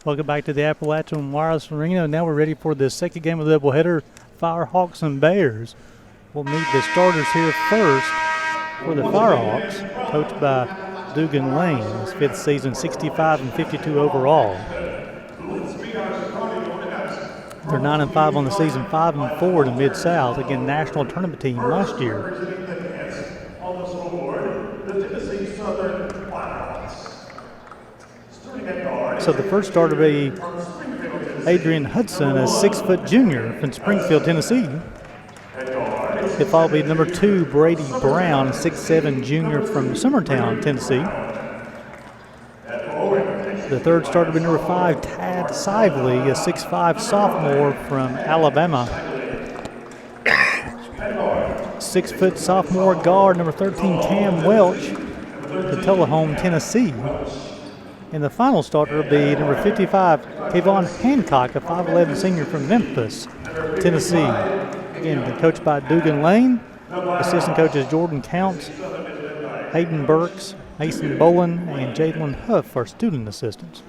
Welcome back to the Appalachian Wireless Arena. Now we're ready for the second game of the doubleheader, Firehawks and Bears. We'll meet the starters here first for the Firehawks, coached by Dugan Lane. His fifth season, 65 and 52 overall. They're 9-5 on the season, 5-4 in the Mid-South. Again, national tournament team last year. So the first starter will be Adrian Hudson, a 6-foot junior from Springfield, Tennessee. He'll follow be number 2, Brady Brown, 6'7" junior from Summertown, Tennessee. The third starter will be number 5, Tad Sively, a 6'5" sophomore from Alabama. 6-foot sophomore guard, number 13, Cam Welch, to Tullahome, Tennessee. And the final starter will be number 55, Kayvon Hancock, a 5'11" senior from Memphis, Tennessee. Again, coached by Dugan Lane. Assistant coaches Jordan Counts, Hayden Burks, Mason Bolin, and Jalen Huff are student assistants.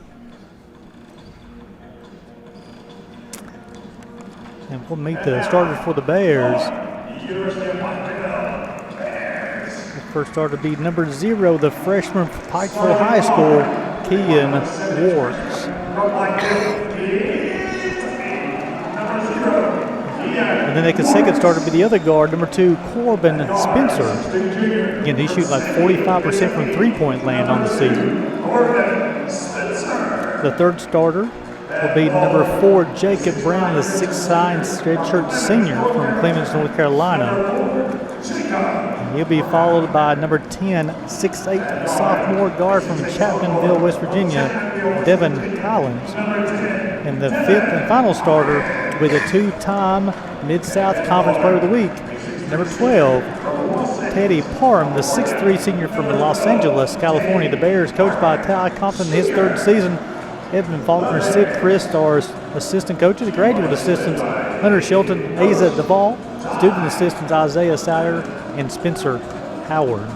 And we'll meet the starters for the Bears. The first starter will be number 0, the freshman from Pikeville High School, Kean Wards. And then the second starter will be the other guard, number 2, Corbin Spencer. Again, he shoots like 45% from three-point land on the season. The third starter will be number 4, Jacob Brown, the 6'9" redshirt senior from Clemens, North Carolina. And he'll be followed by number 10, 6'8" sophomore guard from Chapmanville, West Virginia, Devin Collins. And the fifth and final starter with a 2-time Mid-South Conference Player of the Week, number 12, Teddy Parham, the 6'3" senior from Los Angeles, California. The Bears, coached by Ty Compton in his third season. Evan Faulkner, Sid Christ are assistant coaches. Graduate assistants, Hunter Shelton, Asa Duvall. Student assistants, Isaiah Sider and Spencer Howard.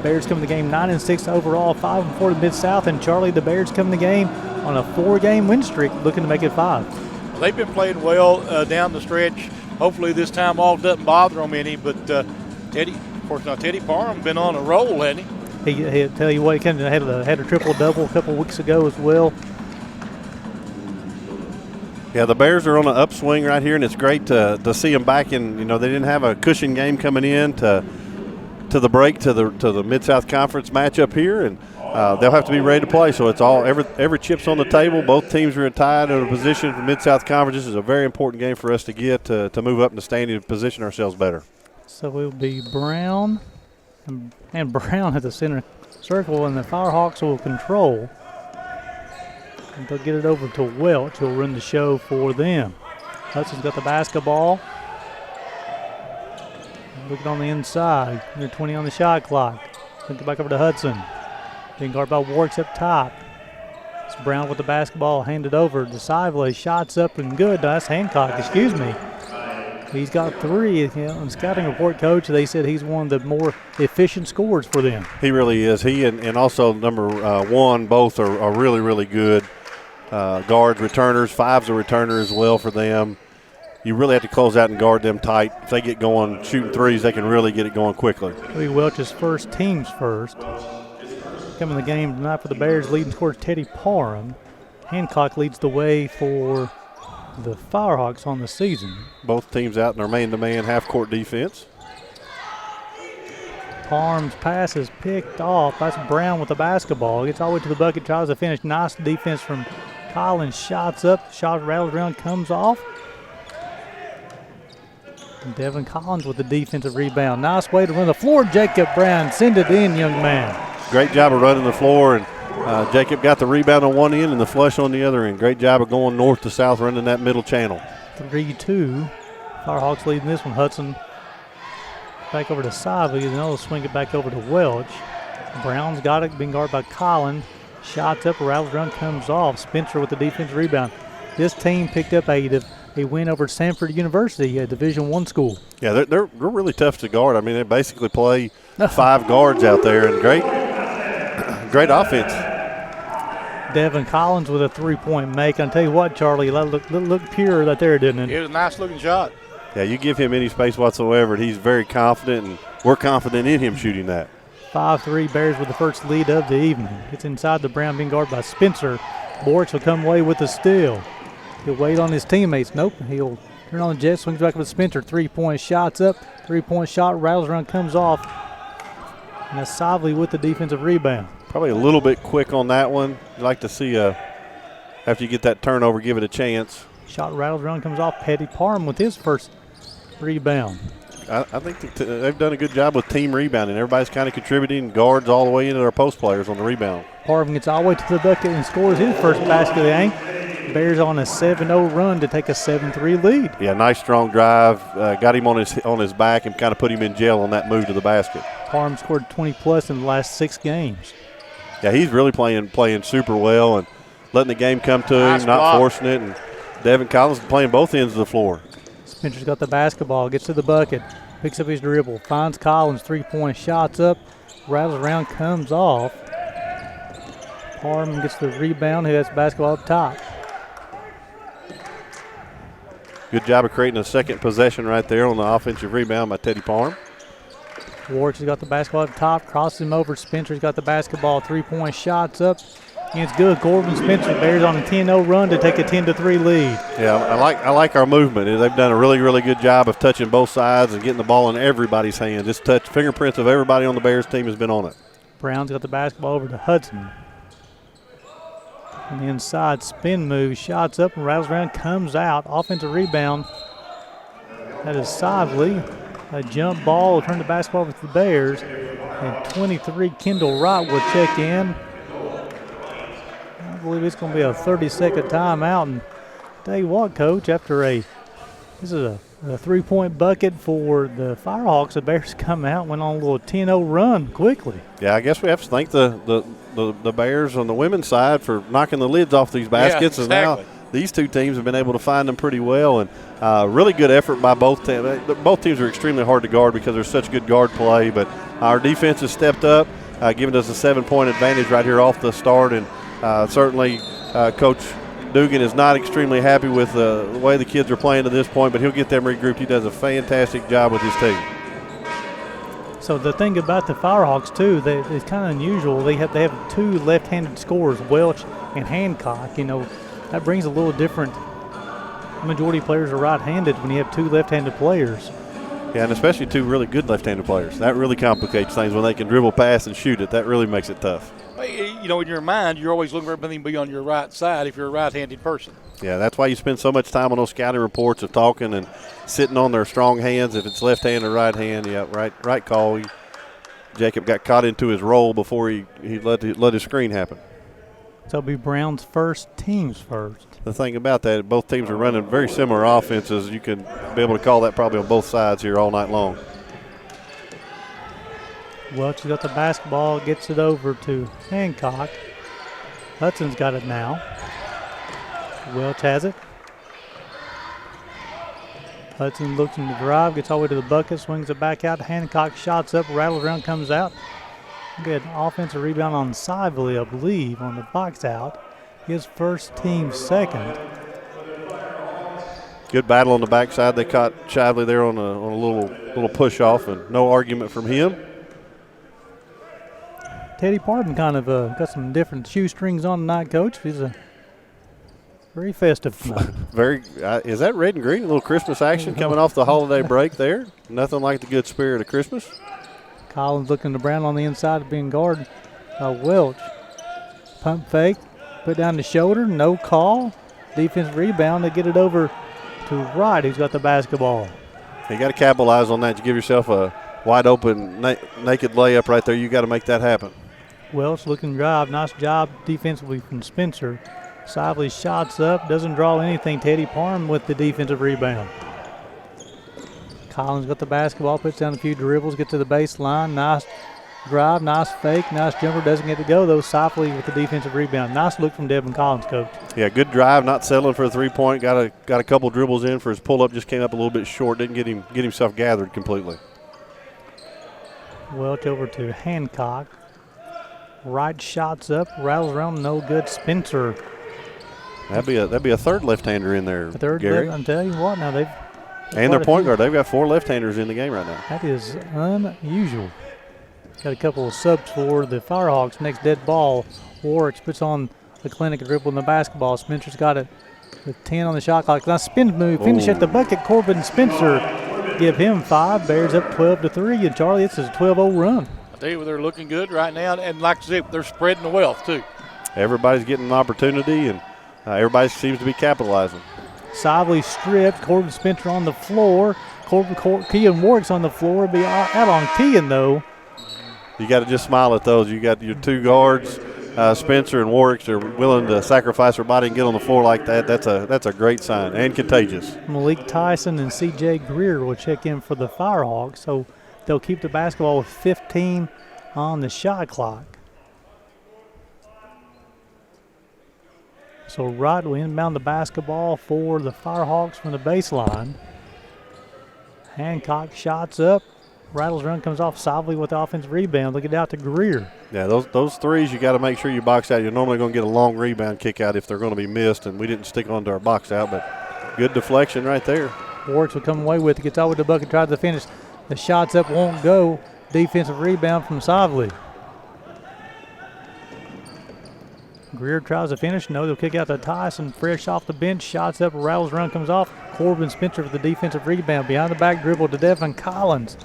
Bears come to the game 9-6 overall, 5-4 to Mid-South. And Charlie, the Bears come to the game on a 4-game win streak, looking to make it 5. They've been playing well down the stretch. Hopefully this time all doesn't bother them any. But Teddy, of course, now Teddy Parham been on a roll, hasn't he? He'll tell you what, he had a triple-double a couple weeks ago as well. Yeah, the Bears are on an upswing right here, and it's great to see them back in. You know, they didn't have a cushion game coming in to the break to the Mid-South Conference matchup here, and they'll have to be ready to play. So it's all every chip's on the table. Both teams are tied in a position for Mid-South Conference. This is a very important game for us to get to move up in the standing and position ourselves better. So we'll be Brown and Brown at the center circle, and the Firehawks will control. And they'll get it over to Welch, who'll run the show for them. Hudson's got the basketball. Looking on the inside. Under 20 on the shot clock. Look back over to Hudson. Being guarded by Warks up top. It's Brown with the basketball handed over to Sively. Shots up and good. No, that's Hancock, excuse me. He's got 3. You know, on the scouting report, coach, they said he's one of the more efficient scorers for them. He really is. He and also number 1, both are really, really good guards, returners. 5's a returner as well for them. You really have to close out and guard them tight. If they get going shooting threes, they can really get it going quickly. Lee Welch's first, team's first. Coming in the game tonight for the Bears, leading scorer Teddy Parham. Hancock leads the way for the Firehawks on the season. Both teams out in their man-to-man half-court defense. Parham's pass is picked off. That's Brown with the basketball. Gets all the way to the bucket, tries to finish. Nice defense from Collins. Shots up, shot rattles around, comes off. And Devin Collins with the defensive rebound. Nice way to run the floor, Jacob Brown. Send it in, young man. Great job of running the floor, and Jacob got the rebound on one end and the flush on the other end. Great job of going north to south, running that middle channel. 3-2. Firehawks leading this one. Hudson back over to Sively, and they'll swing it back over to Welch. Brown's got it, being guarded by Collin. Shots up, rattles around, comes off. Spencer with the defensive rebound. This team picked up a win over Sanford University, a Division I school. Yeah, they're really tough to guard. I mean, they basically play 5 guards out there, and great offense. Devin Collins with a three-point make. I tell you what, Charlie, that looked pure right there, didn't it? It was a nice-looking shot. Yeah, you give him any space whatsoever, and he's very confident, and we're confident in him shooting that. 5-3, Bears with the first lead of the evening. It's inside the Brown, being guarded by Spencer. Borch will come away with the steal. He'll wait on his teammates. Nope, he'll turn on the jet, swings back with Spencer. Three-point shots up. Three-point shot, rattles around, comes off. And that's Sively with the defensive rebound. Probably a little bit quick on that one. You'd like to see, after you get that turnover, give it a chance. Shot rattles around, comes off. Petty Parham with his first rebound. I think they've done a good job with team rebounding. Everybody's kind of contributing, guards all the way into their post players on the rebound. Parham gets all the way to the bucket and scores his first basket of the game. Bears on a 7-0 run to take a 7-3 lead. Yeah, nice strong drive. Got him on his back and kind of put him in jail on that move to the basket. Parham scored 20-plus in the last 6 games. Yeah, he's really playing super well and letting the game come to him, not forcing it. And Devin Collins playing both ends of the floor. Spencer's got the basketball, gets to the bucket, picks up his dribble, finds Collins, three-point shots up, rattles around, comes off. Parham gets the rebound, who has the basketball up top. Good job of creating a second possession right there on the offensive rebound by Teddy Parham. Warwick's got the basketball up top, crosses him over. Spencer's got the basketball, three-point shots up. And it's good. Corbin Spencer, Bears on a 10-0 run to take a 10-3 lead. Yeah, I like our movement. They've done a really, really good job of touching both sides and getting the ball in everybody's hands. This fingerprints of everybody on the Bears team has been on it. Brown's got the basketball over to Hudson. On the inside, spin move, shots up and rattles around, comes out. Offensive rebound. That is Sively. A jump ball will turn the basketball over to the Bears. And 23, Kendall Wright will check in. I believe it's going to be a 30-second timeout. And tell you what, Coach, after this is a three-point bucket for the Firehawks, the Bears come out and went on a little 10-0 run quickly. Yeah, I guess we have to thank the Bears on the women's side for knocking the lids off these baskets. Yeah, exactly. And now these two teams have been able to find them pretty well. And really good effort by both teams. Both teams are extremely hard to guard because there's such good guard play. But our defense has stepped up, giving us a 7-point advantage right here off the start. And certainly Coach Dugan is not extremely happy with the way the kids are playing to this point, but he'll get them regrouped. He does a fantastic job with his team. So the thing about the Firehawks too, it's kind of unusual. They have 2 left-handed scorers, Welch and Hancock. You know, that brings a little different. Majority of players are right-handed when you have 2 left-handed players. Yeah, and especially 2 really good left-handed players. That really complicates things when they can dribble, pass, and shoot it. That really makes it tough. You know, in your mind, you're always looking for everything to be on your right side if you're a right-handed person. Yeah, that's why you spend so much time on those scouting reports of talking and sitting on their strong hands. If it's left hand or right hand, yeah, right call. Jacob got caught into his role before he let his screen happen. So it'll be Brown's first, team's first. The thing about that, both teams are running very similar offenses. You can be able to call that probably on both sides here all night long. Welch has got the basketball, gets it over to Hancock. Hudson's got it now. Welch has it. Hudson looks in the drive, gets all the way to the bucket, swings it back out. Hancock shots up, rattles around, comes out. Good offensive rebound on Sively, I believe, on the box out. His first, team second. Good battle on the backside. They caught Shively there on a little push off, and no argument from him. Teddy Parham kind of got some different shoestrings on tonight, Coach. He's very festive tonight. Is that red and green? A little Christmas action coming off the holiday break there. Nothing like the good spirit of Christmas. Collins looking to Brown on the inside, being guarded by Welch. Pump fake, put down the shoulder, no call. Defensive rebound to get it over to Wright, who's got the basketball. You got to capitalize on that. You give yourself a wide open naked layup right there. You got to make that happen. Welch looking drive. Nice job defensively from Spencer. Sively shots up. Doesn't draw anything. Teddy Parham with the defensive rebound. Collins got the basketball. Puts down a few dribbles. Get to the baseline. Nice drive. Nice fake. Nice jumper. Doesn't get to go, though. Sifley with the defensive rebound. Nice look from Devin Collins, Coach. Yeah, good drive. Not settling for a three-point. Got a couple dribbles in for his pull-up. Just came up a little bit short. Didn't get himself gathered completely. Welch over to Hancock. Right shots up, rattles around, no good. Spencer. That'd be a third left-hander in there, Gary. I'm telling you what, now they've and their point guard. They've got 4 left-handers in the game right now. That is unusual. Got a couple of subs for the Firehawks. Next dead ball, Warwick puts on the clinic dribble in the basketball. Spencer's got it with 10 on the shot clock. Now spin move, finish at the bucket. Corbin Spencer give him 5. Bears up 12-3, and Charlie, it's a 12-0 run. I tell you, they're looking good right now, and like I said, they're spreading the wealth too. Everybody's getting an opportunity, and everybody seems to be capitalizing. Sively stripped. Corbin Spencer on the floor. Kean Warwick's on the floor. Be out on Kean, though. You got to just smile at those. You got your 2 guards, Spencer and Warwick, are willing to sacrifice their body and get on the floor like that. That's a great sign and contagious. Malik Tyson and C.J. Greer will check in for the Firehawks, so they'll keep the basketball with 15 on the shot clock. So Wright will inbound the basketball for the Firehawks from the baseline. Hancock shots up. Rattles run comes off Sively with the offensive rebound. Look it out to Greer. Yeah, those threes you got to make sure you box out. You're normally going to get a long rebound kick out if they're going to be missed, and we didn't stick onto our box out, but good deflection right there. Warwick will come away with it. Gets over the bucket, tries to finish. The shots up won't go. Defensive rebound from Sively. Greer tries to finish. No, they'll kick out to Tyson. Fresh off the bench. Shots up. Rattles run comes off. Corbin Spencer for the defensive rebound. Behind the back dribble to Devin Collins.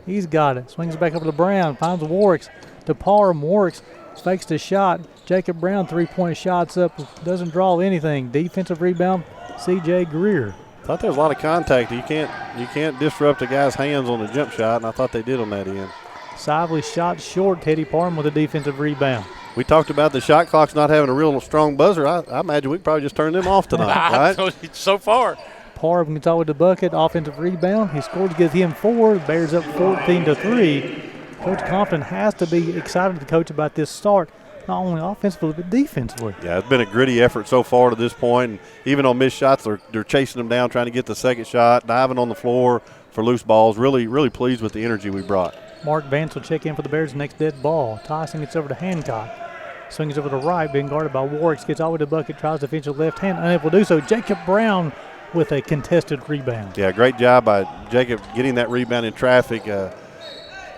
He's got it. Swings it back over to Brown. Finds Warwick to Parham. Warwick fakes the shot. Jacob Brown 3-point shots up. Doesn't draw anything. Defensive rebound. C.J. Greer. Thought there was a lot of contact. You can't disrupt a guy's hands on a jump shot, and I thought they did on that end. Sively shot short. Teddy Parham with a defensive rebound. We talked about the shot clocks not having a real strong buzzer. I imagine we could probably just turn them off tonight, right? So far. Parham gets over the bucket. Offensive rebound. He scores, gives him 4. Bears up 14-3. Coach Compton has to be excited to coach about this start, not only offensively but defensively. Yeah, it's been a gritty effort so far to this point. And even on missed shots, they're chasing them down, trying to get the second shot, diving on the floor for loose balls. Really, really pleased with the energy we brought. Mark Vance will check in for the Bears' next dead ball. Tyson gets over to Hancock. Swings over to right, being guarded by Warwick. Gets over the bucket, tries to finish with left hand. Unable to do so. Jacob Brown with a contested rebound. Yeah, great job by Jacob getting that rebound in traffic.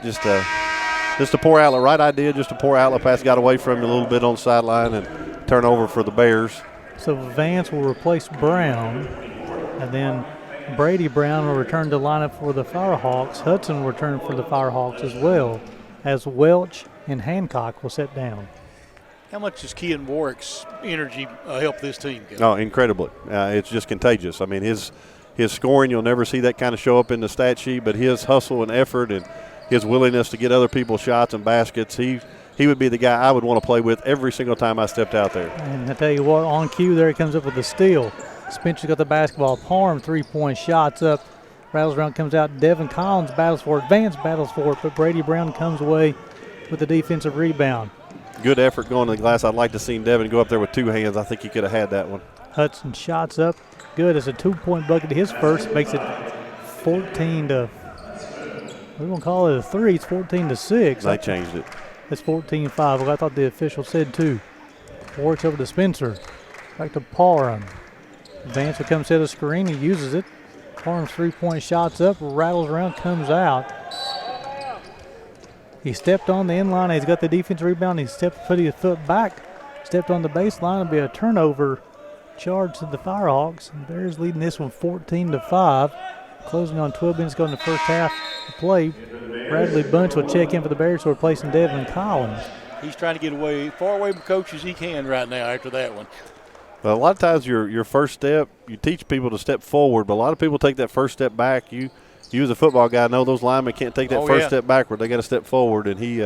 Just a poor outlet, right idea, just a poor outlet pass. Got away from him a little bit on the sideline and turnover for the Bears. So Vance will replace Brown, and then Brady Brown will return to lineup for the Firehawks. Hudson will return for the Firehawks as well, as Welch and Hancock will sit down. How much does Kean Warwick's energy help this team? Oh, incredibly. It's just contagious. I mean, his scoring, you'll never see that kind of show up in the stat sheet, but his hustle and effort and his willingness to get other people's shots and baskets, he would be the guy I would want to play with every single time I stepped out there. And I tell you what, on cue there, he comes up with the steal. Spencer's got the basketball. Parham 3-point shots up. Rattles around, comes out. Devin Collins battles for it. Vance battles for it, but Brady Brown comes away with the defensive rebound. Good effort going to the glass. I'd like to see Devin go up there with 2 hands. I think he could have had that one. Hudson shots up. Good. It's a 2-point bucket. His first makes it 14 to, we're going to call it a 3. It's 14-6. They changed it. It's 14-5. Well, I thought the official said 2. Works over to Spencer. Back to Parham. Vance will come set a screen. He uses it. Parham's 3-point shots up. Rattles around, comes out. He stepped on the inline. He's got the defensive rebound. He put his foot back, stepped on the baseline. It'll be a turnover charge to the Firehawks. And Bears leading this one 14-5. Closing on 12 minutes going to the first half of play. Bradley Bunch will check in for the Bears, replacing Devin Collins. He's trying to get away, far away from coach as he can right now after that one. Well, a lot of times your first step, you teach people to step forward, but a lot of people take that first step back. You as a football guy know those linemen can't take that first step backward. They got to step forward, and he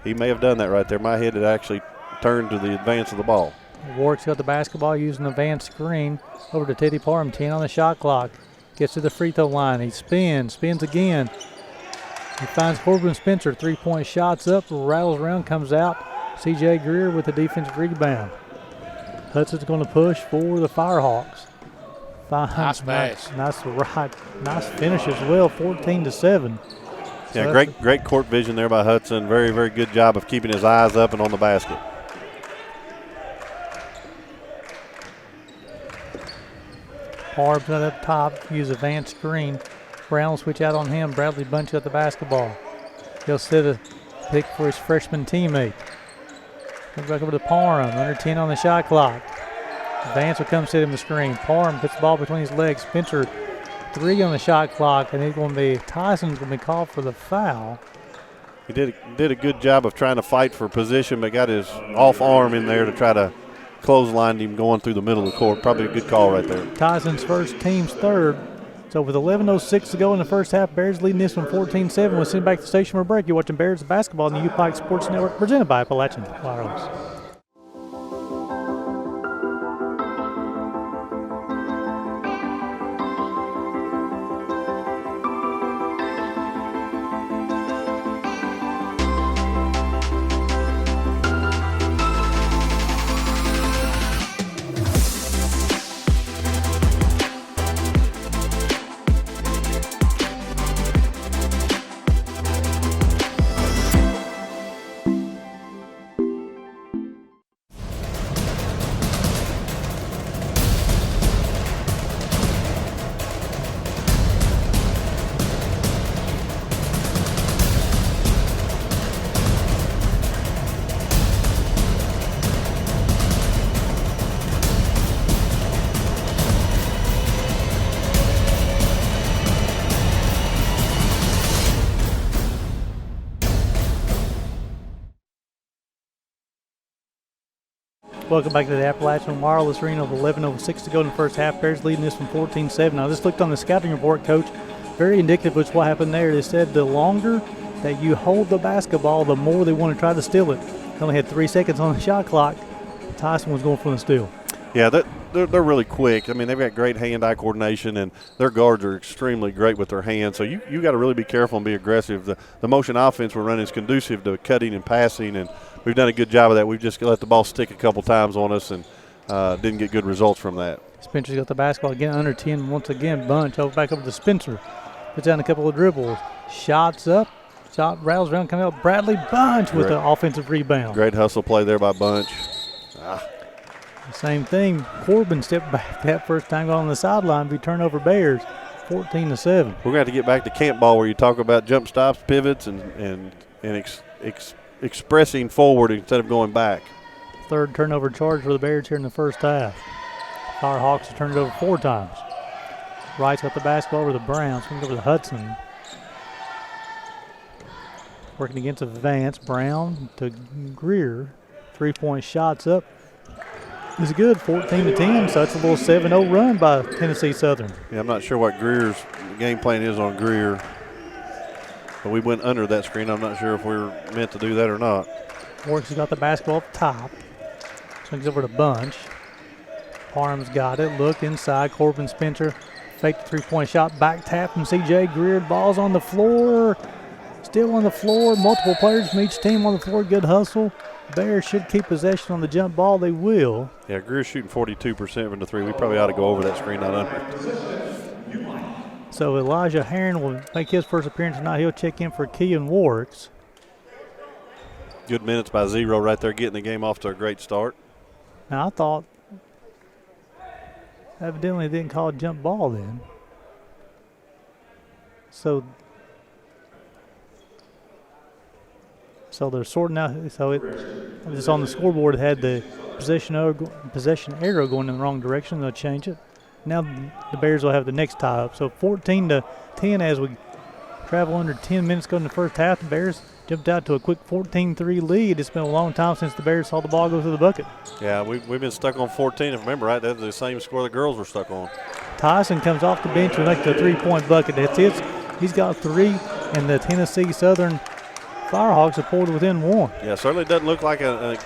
He may have done that right there. My head had actually turned to the advance of the ball. Warwick's got the basketball using the van screen over to Teddy Parham. 10 on the shot clock. Gets to the free throw line. He spins again. He finds Corbin Spencer. 3-point shots up, rattles around, comes out. C.J. Greer with the defensive rebound. Hudson's going to push for the Firehawks. Nice pass. Nice finish as well, 14-7. Yeah, great court vision there by Hudson. Very, very good job of keeping his eyes up and on the basket. Harbs up top, use a van screen. Brown will switch out on him. Bradley Bunch got the basketball. He'll set a pick for his freshman teammate. Comes back over to Parham, under 10 on the shot clock. Vance will come set him the screen. Parham puts the ball between his legs. Spencer, 3 on the shot clock, and Tyson's going to be called for the foul. He did a good job of trying to fight for position, but got his off arm in there to try to clothesline him going through the middle of the court. Probably a good call right there. Tyson's first, team's third. So with 11:06 to go in the first half, Bears leading this one 14-7. We'll send back to the station for a break. You're watching Bears basketball on the UPIKE Sports Network, presented by Appalachian Wireless. Welcome back to the Appalachian Wireless Arena with 11:06 to go in the first half. Bears leading this from 14-7. Now, just looked on the scouting report, Coach. Very indicative of what happened there. They said the longer that you hold the basketball, the more they want to try to steal it. They only had 3 seconds on the shot clock. Tyson was going for the steal. Yeah, they're really quick. I mean, they've got great hand-eye coordination, and their guards are extremely great with their hands. So you got to really be careful and be aggressive. The motion offense we're running is conducive to cutting and passing, and we've done a good job of that. We've just let the ball stick a couple times on us and didn't get good results from that. Spencer's got the basketball again, under 10 once again. Bunch back over to Spencer. Puts down a couple of dribbles. Shots up. Shot rattles around, coming out. Bradley Bunch with the offensive rebound. Great hustle play there by Bunch. Same thing. Corbin stepped back that first time on the sideline. Be turnover Bears, 14-7. We're going to have to get back to camp ball where you talk about jump stops, pivots, and expressing forward instead of going back. Third turnover charge for the Bears here in the first half. Firehawks have turned it over 4 times. Wright's got the basketball over the Browns. Swings over to Hudson. Working against Vance. Brown to Greer. 3-point shots up. It's good, 14-10, so that's a little 7-0 run by Tennessee Southern. Yeah, I'm not sure what Greer's game plan is on Greer. But we went under that screen. I'm not sure if we were meant to do that or not. Works has got the basketball up top. Swings over to Bunch. Parham's got it. Look inside. Corbin Spencer faked the 3-point shot. Back tap from C.J. Greer. Ball's on the floor. Still on the floor. Multiple players from each team on the floor. Good hustle. Bears should keep possession on the jump ball. They will. Yeah, Greer's shooting 42% from the 3. We probably ought to go over that screen, not under. So Elijah Herron will make his first appearance tonight. He'll check in for Kean Warks. Good minutes by Zero right there, getting the game off to a great start. Now, I thought evidently they didn't call a jump ball then. So they're sorting out. So it's on the scoreboard. It had the possession arrow going in the wrong direction. They'll change it. Now the Bears will have the next tie up. So 14-10 as we travel under 10 minutes go in the first half. The Bears jumped out to a quick 14-3 lead. It's been a long time since the Bears saw the ball go through the bucket. Yeah, we've been stuck on 14. If I remember right, that's the same score the girls were stuck on. Tyson comes off the bench and makes a 3-point bucket. That's it. He's got 3, and the Tennessee Southern Firehawks have pulled within one. Yeah, certainly doesn't look like a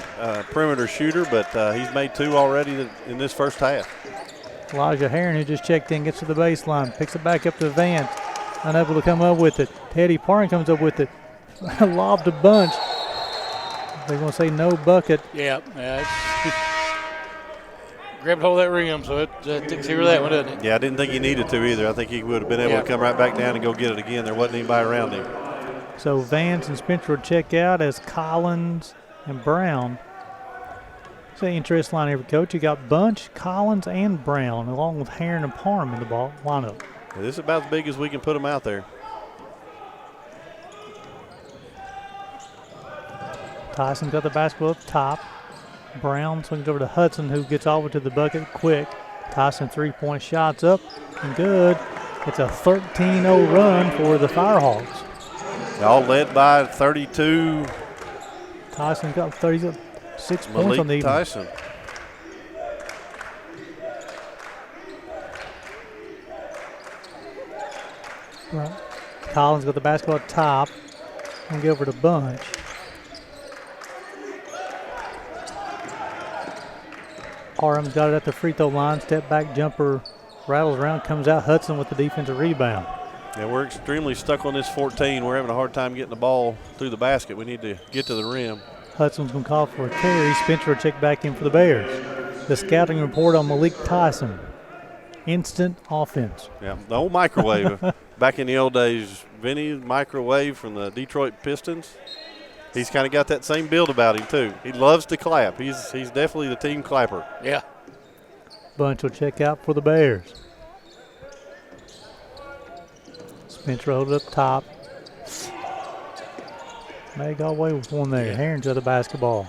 perimeter shooter, but he's made 2 already in this first half. Elijah Herron, who just checked in, gets to the baseline, picks it back up to Vance. Unable to come up with it. Teddy Parham comes up with it. Lobbed a bunch. They're going to say no bucket. Yeah, grabbed hold of that rim, so it takes care of that one, doesn't it? Yeah, I didn't think he needed to either. I think he would have been able to come right back down and go get it again. There wasn't anybody around him. So Vance and Spencer will check out as Collins and Brown. It's an interesting line here, Coach. You got Bunch, Collins, and Brown, along with Herron and Parham in the ball lineup. Yeah, this is about as big as we can put them out there. Tyson got the basketball up top. Brown swings over to Hudson, who gets over to the bucket quick. Tyson 3-point shots up and good. It's a 13-0 run for the Firehawks. All led by 32. Tyson got 36 points on the evening. Tyson. Right. Collins got the basketball at top. And get over to Bunch. Parham's got it at the free throw line. Step back jumper rattles around, comes out. Hudson with the defensive rebound. Yeah, we're extremely stuck on this 14. We're having a hard time getting the ball through the basket. We need to get to the rim. Hudson's going to call for a carry. Spencer will check back in for the Bears. The scouting report on Malik Tyson. Instant offense. Yeah, the old microwave. Back in the old days, Vinny microwave from the Detroit Pistons. He's kind of got that same build about him, too. He loves to clap. He's definitely the team clapper. Yeah. Bunch will check out for the Bears. Spencer holds it up top. May got away with one there. Yeah. Herron's got the basketball.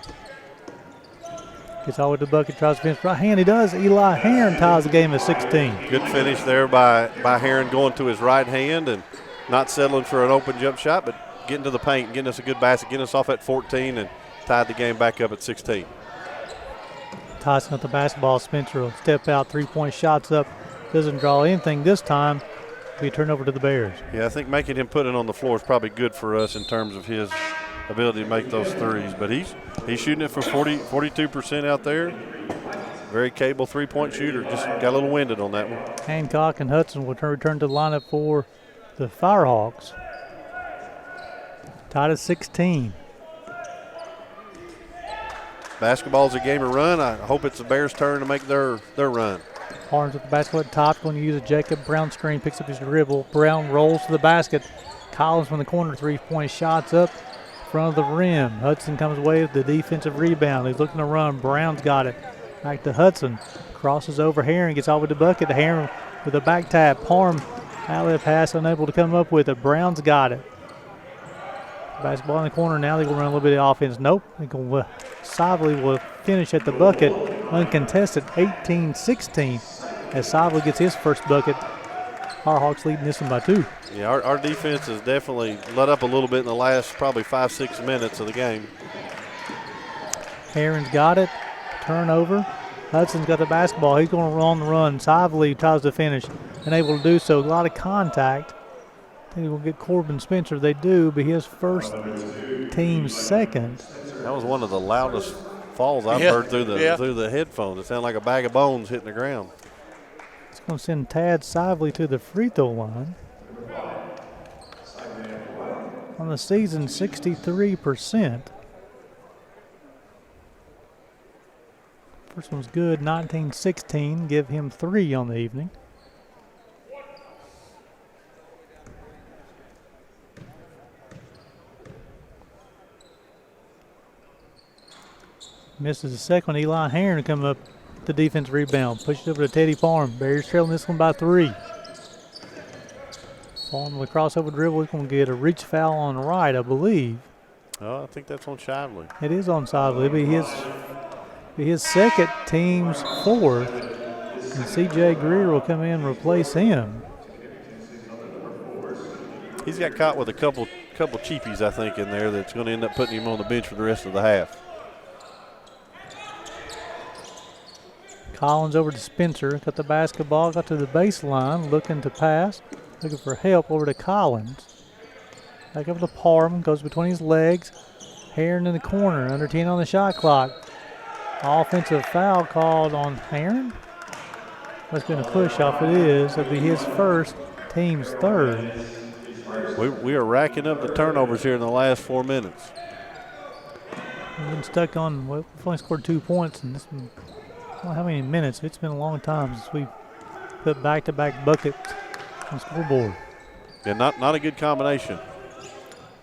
Gets all the way to the bucket, tries to finish right hand. He does. Eli Herron ties the game at 16. Good finish there by Herron going to his right hand and not settling for an open jump shot, but getting to the paint, getting us a good basket, getting us off at 14 and tied the game back up at 16. Tyson with the basketball. Spencer will step out, 3-point shots up. Doesn't draw anything this time. Be a turnover to the Bears. Yeah, I think making him put it on the floor is probably good for us in terms of his ability to make those threes. But he's shooting it for 42% out there. Very capable 3-point shooter. Just got a little winded on that one. Hancock and Hudson will return to the lineup for the Firehawks. Tied at 16. Basketball's a game of run. I hope it's the Bears' turn to make their run. Barnes with the basketball at top, going to use a Jacob Brown screen, picks up his dribble. Brown rolls to the basket. Collins from the corner, 3-point shots up, front of the rim. Hudson comes away with the defensive rebound. He's looking to run. Brown's got it. Back to Hudson. Crosses over Herron, gets all with the bucket. Herron with a back tap. Parham, outlet pass, unable to come up with it. Brown's got it. Basketball in the corner now. They're going to run a little bit of offense. Nope. Sively will finish at the bucket. Uncontested, 18-16. As Sively gets his first bucket. Firehawks leading this one by 2. Yeah, our defense has definitely let up a little bit in the last probably 5-6 minutes of the game. Herron's got it. Turnover. Hudson's got the basketball. He's going to run the run. Sively tries to finish. Unable to do so. A lot of contact. I think we'll get Corbin Spencer. They do, but his first, team second. That was one of the loudest falls I've heard through the headphones. It sounded like a bag of bones hitting the ground. It's going to send Tad Sively to the free throw line. On the season, 63%. First one's good, 19-16. Give him 3 on the evening. Misses the second one. Eli Herron to come up the defense rebound. Pushes over to Teddy Parham. Bears trailing this one by 3. Parham with a crossover dribble. He's going to get a reach foul on the right, I believe. Oh, I think that's on Shively. It is on Sively. It'll be his second, team's 4th. And C.J. Greer will come in and replace him. He's got caught with a couple cheapies, I think, in there that's going to end up putting him on the bench for the rest of the half. Collins over to Spencer. Got the basketball. Got to the baseline. Looking to pass. Looking for help over to Collins. Back up to Parham, goes between his legs. Heron in the corner, under 10 on the shot clock. Offensive foul called on Heron. Must have been a push off. It is. It'll be his first, team's third. We are racking up the turnovers here in the last 4 minutes. We've been stuck on, well, we've only scored 2 points in this one. I don't know how many minutes. It's been a long time since we put back-to-back buckets on the scoreboard. Yeah, not a good combination.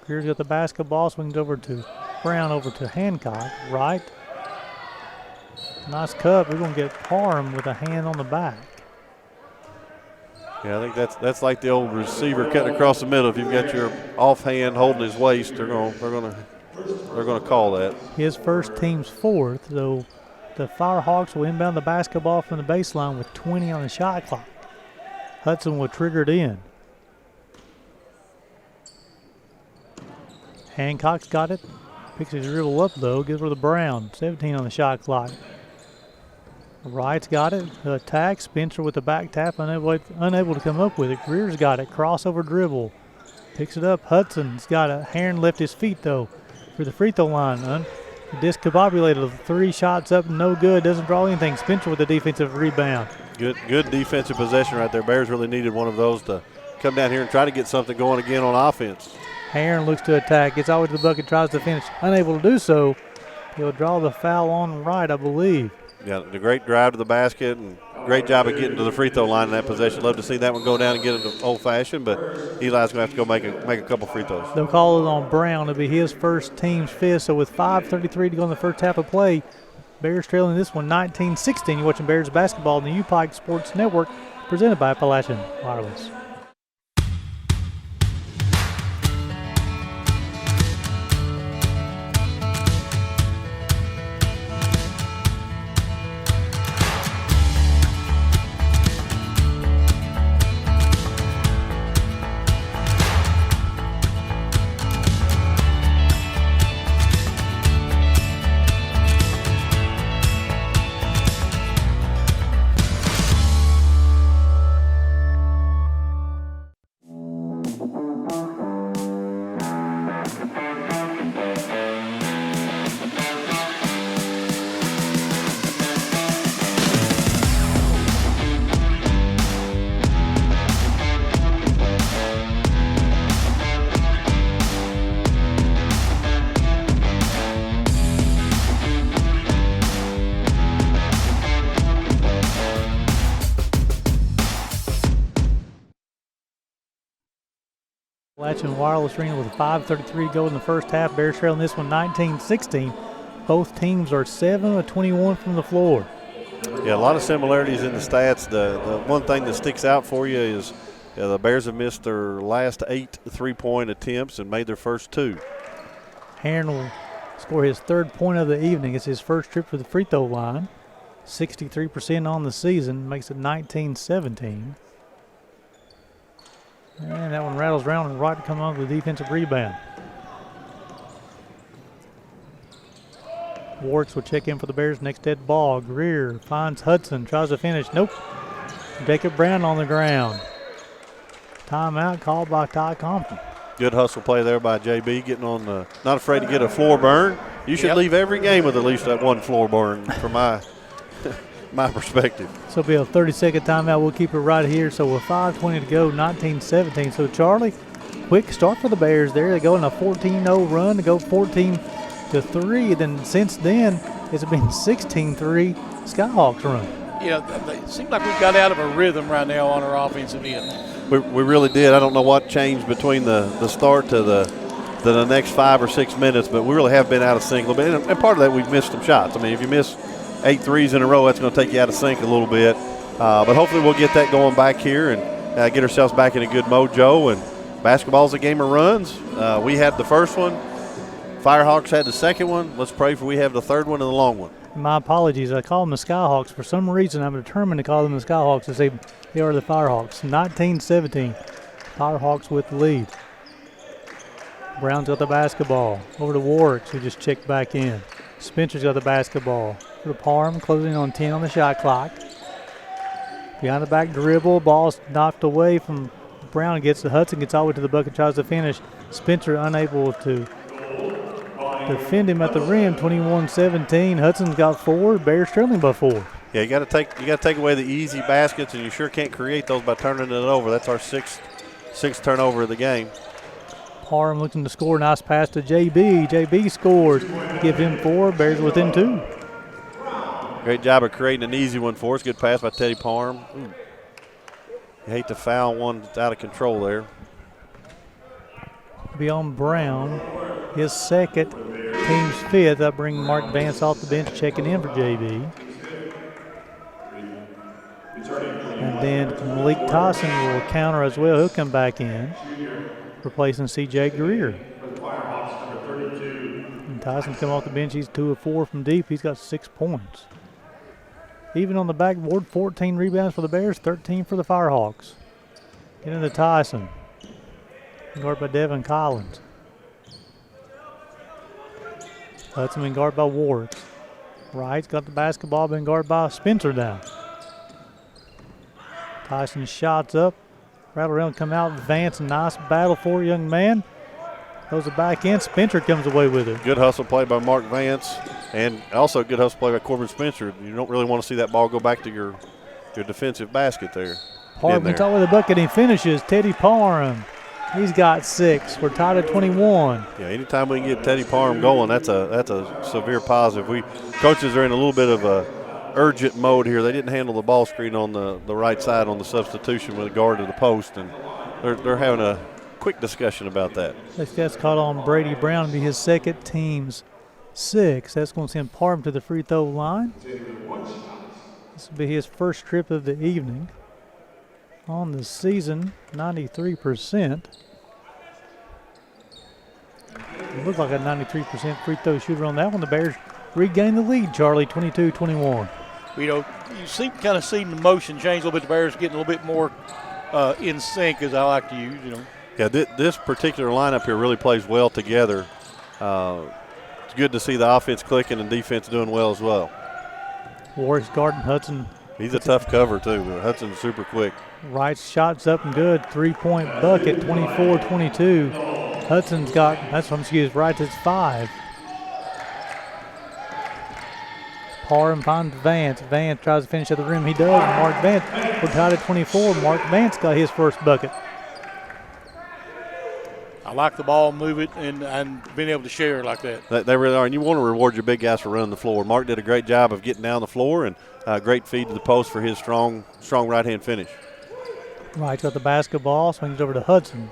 Greer's got the basketball, swings over to Brown, over to Hancock, right. Nice cut. We're going to get Parham with a hand on the back. Yeah, I think that's like the old receiver cutting across the middle. If you've got your offhand holding his waist, they're going to call that. His first, team's fourth, though the Firehawks will inbound the basketball from the baseline with 20 on the shot clock. Hudson will trigger it in. Hancock's got it. Picks his dribble up, though. Gives her to Brown. 17 on the shot clock. Wright's got it. The attack. Spencer with the back tap. Unable to come up with it. Greer's got it. Crossover dribble. Picks it up. Hudson's got it. Heron left his feet, though, for the free throw line. Discombobulated. 3 shots up. No good. Doesn't draw anything. Spencer with the defensive rebound. Good defensive possession right there. Bears really needed one of those to come down here and try to get something going again on offense. Heron looks to attack, gets all the way to the bucket, tries to finish. Unable to do so. He'll draw the foul on Wright, I believe. Yeah, the great drive to the basket and great job of getting to the free throw line in that possession. Love to see that one go down and get it old-fashioned, but Eli's going to have to go make a couple free throws. They'll call it on Brown. It'll be his first, team's fifth. So with 5:33 to go in the first half of play, Bears trailing this one 19-16. You're watching Bears basketball on the UPIKE Sports Network, presented by Appalachian Wireless. Appalachian Wireless Arena with 5:33 to go in the first half. Bears trailing this one 19-16. Both teams are 7 of 21 from the floor. Yeah, a lot of similarities in the stats. The one thing that sticks out for you is the Bears have missed their last 8 3-point attempts and made their first 2. Heron will score his 3rd point of the evening. It's his first trip to the free throw line. 63% on the season, makes it 19-17. And that one rattles around and Wright to come on with the defensive rebound. Warks will check in for the Bears. Next dead ball. Greer finds Hudson, tries to finish. Nope. Jacob Brown on the ground. Timeout called by Ty Compton. Good hustle play there by JB, getting on the, not afraid to get a floor burn. You should leave every game with at least that one floor burn from my perspective. So it'll be a 30-second timeout. We'll keep it right here. So with 5:20 to go, 19-17. So Charlie, quick start for the Bears there. They go on a 14-0 run to go 14-3. Then since then, it's been 16-3 Skyhawks run. Yeah, it seems like we've got out of a rhythm right now on our offensive end. We really did. I don't know what changed between the start to the next 5 or 6 minutes, but we really have been out of sync a little bit. And part of that, we've missed some shots. I mean, if you miss 8 threes in a row, that's going to take you out of sync a little bit. But hopefully we'll get that going back here and get ourselves back in a good mojo. And basketball's a game of runs. We had the first one. Firehawks had the second one. Let's pray for we have the third one and the long one. My apologies. I call them the Skyhawks. For some reason, I'm determined to call them the Skyhawks as they are the Firehawks. 19-17. Firehawks with the lead. Brown's got the basketball. Over to Warwick, who just checked back in. Spencer's got the basketball. For Parham, closing on 10 on the shot clock. Behind the back dribble. Ball's knocked away from Brown. Gets to Hudson. Gets all the way to the bucket. Tries to finish. Spencer unable to defend him at the rim. 21-17. Hudson's got 4. Bears trailing by 4. Yeah, you got to take away the easy baskets, and you sure can't create those by turning it over. That's our sixth turnover of the game. Parham looking to score. Nice pass to JB. JB scores. Give him 4. Bears within 2. Great job of creating an easy one for us. Good pass by Teddy Parham. You hate to foul one that's out of control there. Beyond Brown, his second, team's 5th. That brings Mark Vance off the bench, checking in for JB. And then Malik Tyson will counter as well. He'll come back in, replacing C.J. Greer. And Tyson come off the bench. He's 2 of 4 from deep. He's got 6 points. Even on the backboard, 14 rebounds for the Bears, 13 for the Firehawks. Get into Tyson. Guarded by Devin Collins. Hudson been guarded by Wards. Wright's got the basketball, been guarded by Spencer down. Tyson shots up. Rattle around, come out. Vance, nice battle for young man. Goes the back end. Spencer comes away with it. Good hustle play by Mark Vance, and also good hustle play by Corbin Spencer. You don't really want to see that ball go back to your defensive basket there. Parham can talk with the bucket. He finishes. Teddy Parham. He's got 6. We're tied at 21. Yeah, anytime we can get Teddy Parham going, that's a severe positive. Coaches are in a little bit of a urgent mode here. They didn't handle the ball screen on the right side on the substitution with a guard to the post, and they're having a quick discussion about that. That's caught on Brady Brown to be his second, team's 6. That's going to send Parham to the free throw line. This will be his first trip of the evening. On the season, 93%. It looked like a 93% free throw shooter on that one. The Bears regain the lead, Charlie, 22-21. You kind of see the motion change a little bit. The Bears getting a little bit more in sync, as I like to use, Yeah, this particular lineup here really plays well together. It's good to see the offense clicking and defense doing well as well. Warwick's guarding Hudson. He's a tough cover, too. But Hudson's super quick. Wright's shot's up and good. 3-point bucket, 24-22. Hudson's got, Wright's at 5. Parham finds Vance. Vance tries to finish at the rim. He does. Mark Vance, we're tied at 24. Mark Vance got his first bucket. I like the ball, move it, and being able to share like that. They really are, and you want to reward your big guys for running the floor. Mark did a great job of getting down the floor, and great feed to the post for his strong right-hand finish. Wright's got the basketball, swings over to Hudson.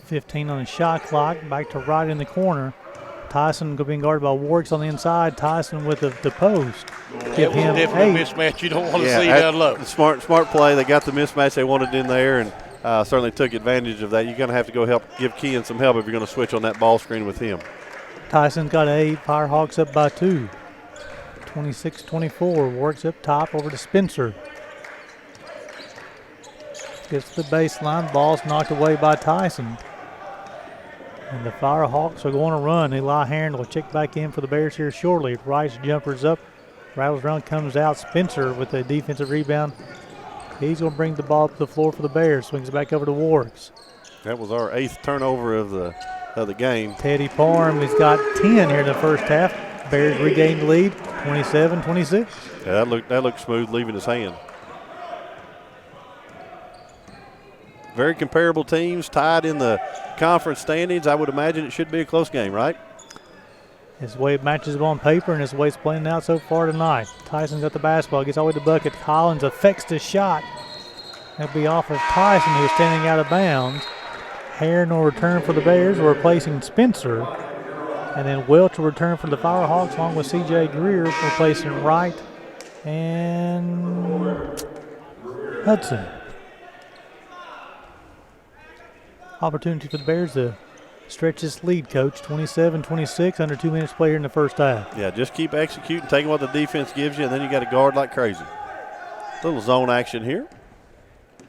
15 on the shot clock, back to Wright in the corner. Tyson being guarded by Warwick on the inside. Tyson with the post. It was definitely a mismatch. You don't want to see down low. Smart play. They got the mismatch they wanted in there, and certainly took advantage of that. You're going to have to go give Kean some help if you're going to switch on that ball screen with him. Tyson's got 8. Firehawks up by 2. 26-24. Warwick's up top over to Spencer. Gets to the baseline. Ball's knocked away by Tyson. And the Firehawks are going to run. Eli Heron will check back in for the Bears here shortly. Rice jumpers up. Rattles around, comes out. Spencer with a defensive rebound. He's going to bring the ball to the floor for the Bears. Swings it back over to Warwick. That was our 8th turnover of the game. Teddy Parham has got 10 here in the first half. Bears regain the lead, 27-26. Yeah, that looked smooth leaving his hand. Very comparable teams tied in the conference standings. I would imagine it should be a close game, right? It's the way it matches up on paper, and it's the way it's playing out so far tonight. Tyson got the basketball, gets all the way to the bucket. Collins affects the shot. That'll be off of Tyson, who is standing out of bounds. Heron will return for the Bears, replacing Spencer. And then Welch will return for the Firehawks, along with C.J. Greer, replacing Wright and Hudson. Opportunity for the Bears to stretch this lead, Coach. 27-26, under 2 minutes play here in the first half. Yeah, just keep executing, taking what the defense gives you, and then you got to guard like crazy. Little zone action here.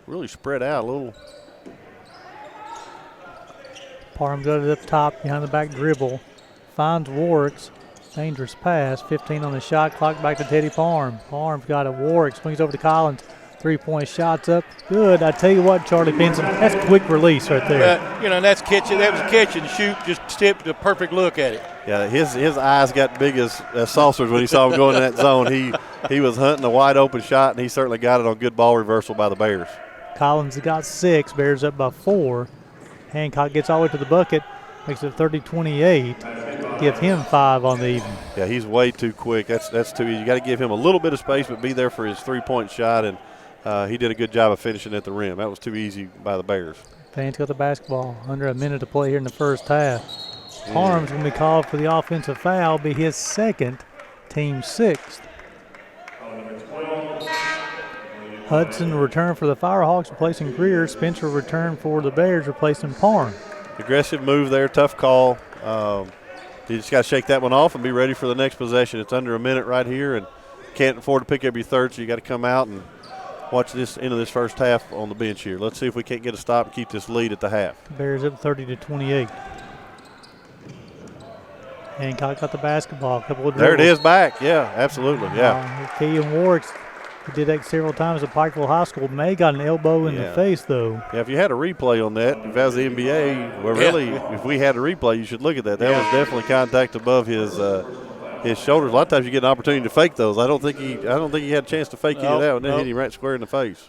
Really spread out a little. Parham got it up top, behind the back dribble. Finds Warwick's dangerous pass. 15 on the shot clock, back to Teddy Parham. Parham's got it. Warwick swings over to Collins. 3-point shots up. Good. I tell you what, Charlie Pinson, that's quick release right there. That's catching. That was a catch and shoot. Just tipped a perfect look at it. Yeah, his eyes got big as saucers when he saw him going in that zone. He was hunting a wide open shot, and he certainly got it on good ball reversal by the Bears. Collins got 6. Bears up by 4. Hancock gets all the way to the bucket, makes it 30-28. Give him 5 on the evening. Yeah, he's way too quick. That's too easy. You got to give him a little bit of space, but be there for his 3-point shot, and he did a good job of finishing at the rim. That was too easy by the Bears. Fans got the basketball. Under a minute to play here in the first half. Parham's going to be called for the offensive foul, be his second, team 6th. Hudson return for the Firehawks, replacing Greer. Spencer return for the Bears, replacing Parham. Aggressive move there, tough call. You just got to shake that one off and be ready for the next possession. It's under a minute right here, and can't afford to pick up your third, so you got to come out and watch this into this first half on the bench here. Let's see if we can't get a stop and keep this lead at the half. Bears up 30-28. Hancock got the basketball. A couple of dribbles. There it is back. Yeah, absolutely. Yeah. Keegan Warwick, he did that several times at Pikeville High School. May got an elbow in the face, though. Yeah, if you had a replay on that, if that was the NBA, well, really, if we had a replay, you should look at that. That was definitely contact above his shoulders. A lot of times you get an opportunity to fake those. I don't think he had a chance to fake any of that one. Then hit him right square in the face.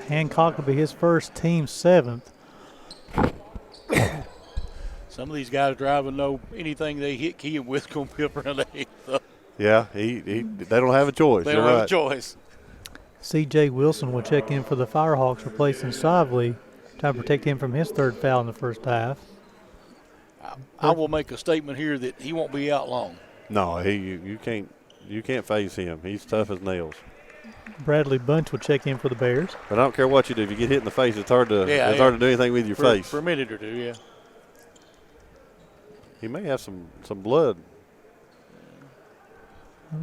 Hancock will be his first, team 7th. Some of these guys driving know anything they hit Keegan with going to be up around the 8th. Yeah, they don't have a choice. They don't have a choice. C.J. Wilson will check in for the Firehawks, replacing Sively, trying to protect him from his third foul in the first half. I will make a statement here that he won't be out long. No, you can't face him. He's tough as nails. Bradley Bunch will check in for the Bears. But I don't care what you do. If you get hit in the face, it's hard to hard to do anything with your face. For a minute or two, yeah. He may have some blood.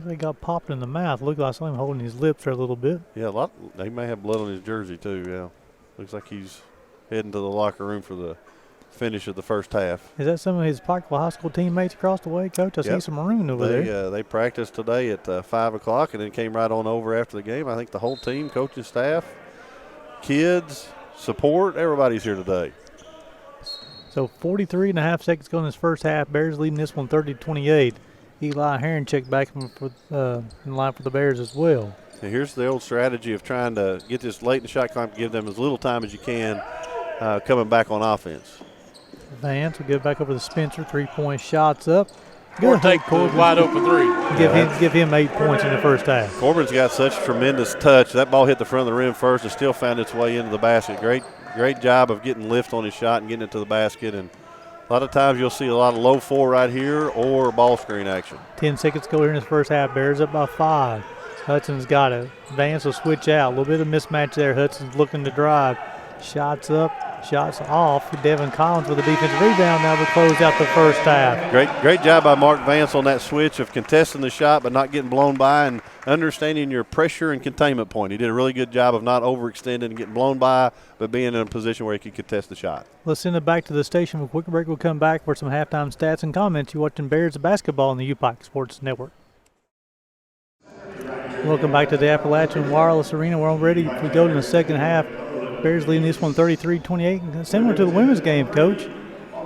They got popped in the mouth. Looked like I saw him holding his lips there a little bit. Yeah, he may have blood on his jersey too. Yeah, looks like he's heading to the locker room for the finish of the first half. Is that some of his Pikeville High School teammates across the way, Coach? I see some maroon over there. They practiced today at 5 o'clock and then came right on over after the game. I think the whole team, coaching staff, kids, support, everybody's here today. So 43.5 seconds going in this first half. Bears leading this one 30-28. Eli Heron checked back in line for the Bears as well. And here's the old strategy of trying to get this late in the shot clock, give them as little time as you can coming back on offense. Vance will give back over to Spencer. 3-point shots up. Or take the wide open 3. Give him 8 points in the first half. Corbin's got such tremendous touch. That ball hit the front of the rim first and still found its way into the basket. Great job of getting lift on his shot and getting it to the basket. And a lot of times you'll see a lot of low 4 right here or ball screen action. 10 seconds go here in this first half. Bears up by 5. Hudson's got it. Vance will switch out. A little bit of mismatch there. Hudson's looking to drive. Shots up, shots off. Devin Collins with a defensive rebound now to close out the first half. Great job by Mark Vance on that switch of contesting the shot but not getting blown by and understanding your pressure and containment point. He did a really good job of not overextending and getting blown by but being in a position where he could contest the shot. Let's send it back to the station for a quick break. We'll come back for some halftime stats and comments. You're watching Bears basketball on the UPIKE Sports Network. Welcome back to the Appalachian Wireless Arena. We're all ready. We go to the second half. Bears leading this one 33-28. Similar to the women's game, Coach.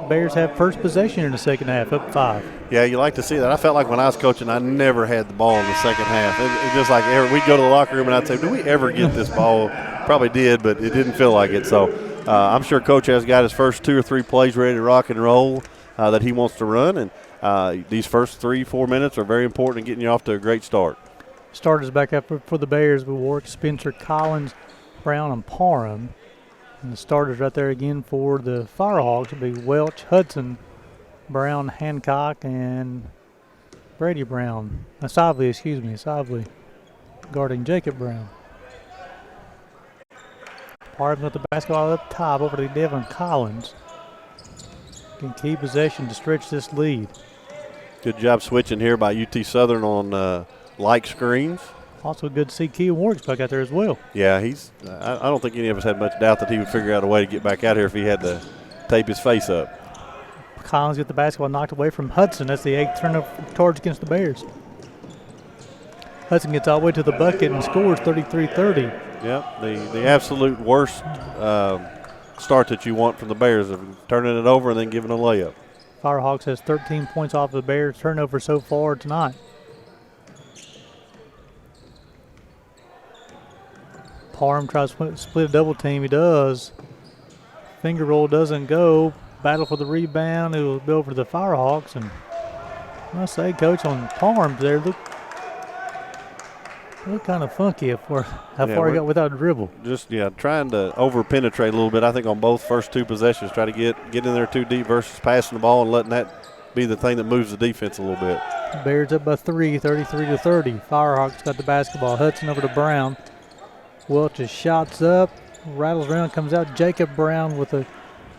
Bears have first possession in the second half, up 5. Yeah, you like to see that. I felt like when I was coaching, I never had the ball in the second half. It just like we'd go to the locker room and I'd say, do we ever get this ball? Probably did, but it didn't feel like it. So I'm sure Coach has got his first 2 or 3 plays ready to rock and roll that he wants to run. And these first 3-4 minutes are very important in getting you off to a great start. Starters back up for the Bears with Warwick, Spencer, Collins, Brown, and Parham. And the starters right there again for the Firehawks will be Welch, Hudson, Brown, Hancock, and Brady Brown. Sively guarding Jacob Brown. Parham with the basketball up top over to Devin Collins. Can keep possession to stretch this lead. Good job switching here by UT Southern on like screens. Also good to see Keegan Warwick's back out there as well. Yeah, I don't think any of us had much doubt that he would figure out a way to get back out here if he had to tape his face up. Collins get the basketball knocked away from Hudson. That's the 8th turnover charge against the Bears. Hudson gets all the way to the bucket and scores 33-30. Yep, the absolute worst start that you want from the Bears of turning it over and then giving a layup. Firehawks has 13 points off the Bears turnover so far tonight. Parham tries to split a double team. He does. Finger roll doesn't go. Battle for the rebound. It will be over to the Firehawks. And I must say, Coach, on Parham there, look kind of funky how far he got without a dribble. Just, trying to over-penetrate a little bit, I think, on both first two possessions. Try to get in there too deep versus passing the ball and letting that be the thing that moves the defense a little bit. Bears up by 3, 33-30. Firehawks got the basketball. Hudson over to Brown. Welch's shots up, rattles around, comes out. Jacob Brown with a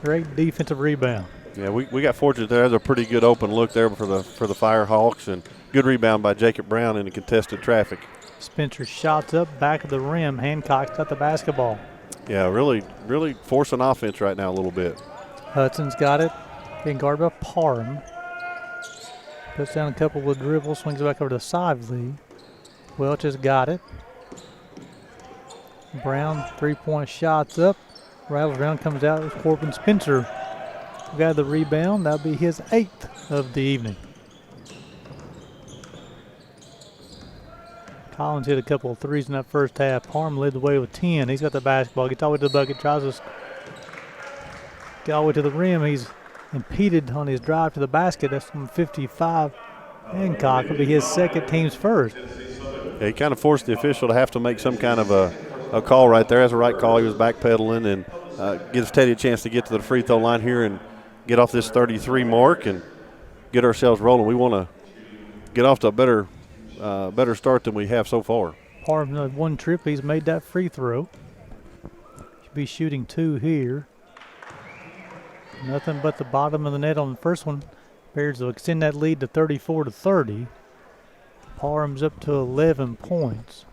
great defensive rebound. Yeah, we got fortunate there. There's a pretty good open look there for the Firehawks, and good rebound by Jacob Brown in the contested traffic. Spencer shots up, back of the rim. Hancock's got the basketball. Yeah, really forcing offense right now a little bit. Hudson's got it, being guarded by Parham. Puts down a couple of dribbles, swings it back over to Sively. Welch has got it. Brown, three-point shots up. Rattles around, comes out with Corbin Spencer. Got the rebound. That'll be his 8th of the evening. Collins hit a couple of threes in that first half. Parham led the way with 10. He's got the basketball. Gets all the way to the bucket. Tries to get all the way to the rim. He's impeded on his drive to the basket. That's from 55. Hancock will be his second, team's first. Yeah, he kind of forced the official to have to make some kind of a call right there. That's a right call. He was backpedaling and gives Teddy a chance to get to the free throw line here and get off this 33 mark and get ourselves rolling. We want to get off to a better start than we have so far. Parham one trip. He's made that free throw. Should be shooting 2 here. Nothing but the bottom of the net on the first one. Bears will extend that lead to 34-30. Parham's up to 11 points.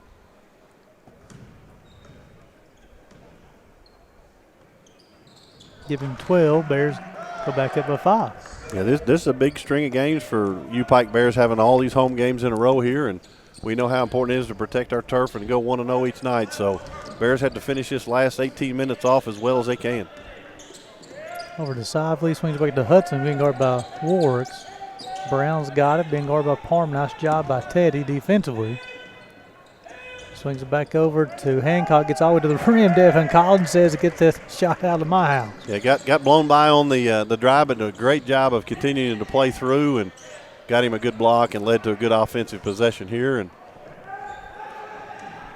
Give him 12. Bears go back up by 5. Yeah, this is a big string of games for UPIKE Bears, having all these home games in a row here, and we know how important it is to protect our turf and go 1-0 each night. So Bears had to finish this last 18 minutes off as well as they can. Over to Sively, swings back to Hudson, being guarded by Warwicks. Brown's got it, being guarded by Parham. Nice job by Teddy defensively. Swings it back over to Hancock, gets all the way to the rim. Devin Collins says to get that shot out of my house. Yeah, got blown by on the drive, but a great job of continuing to play through and got him a good block and led to a good offensive possession here. And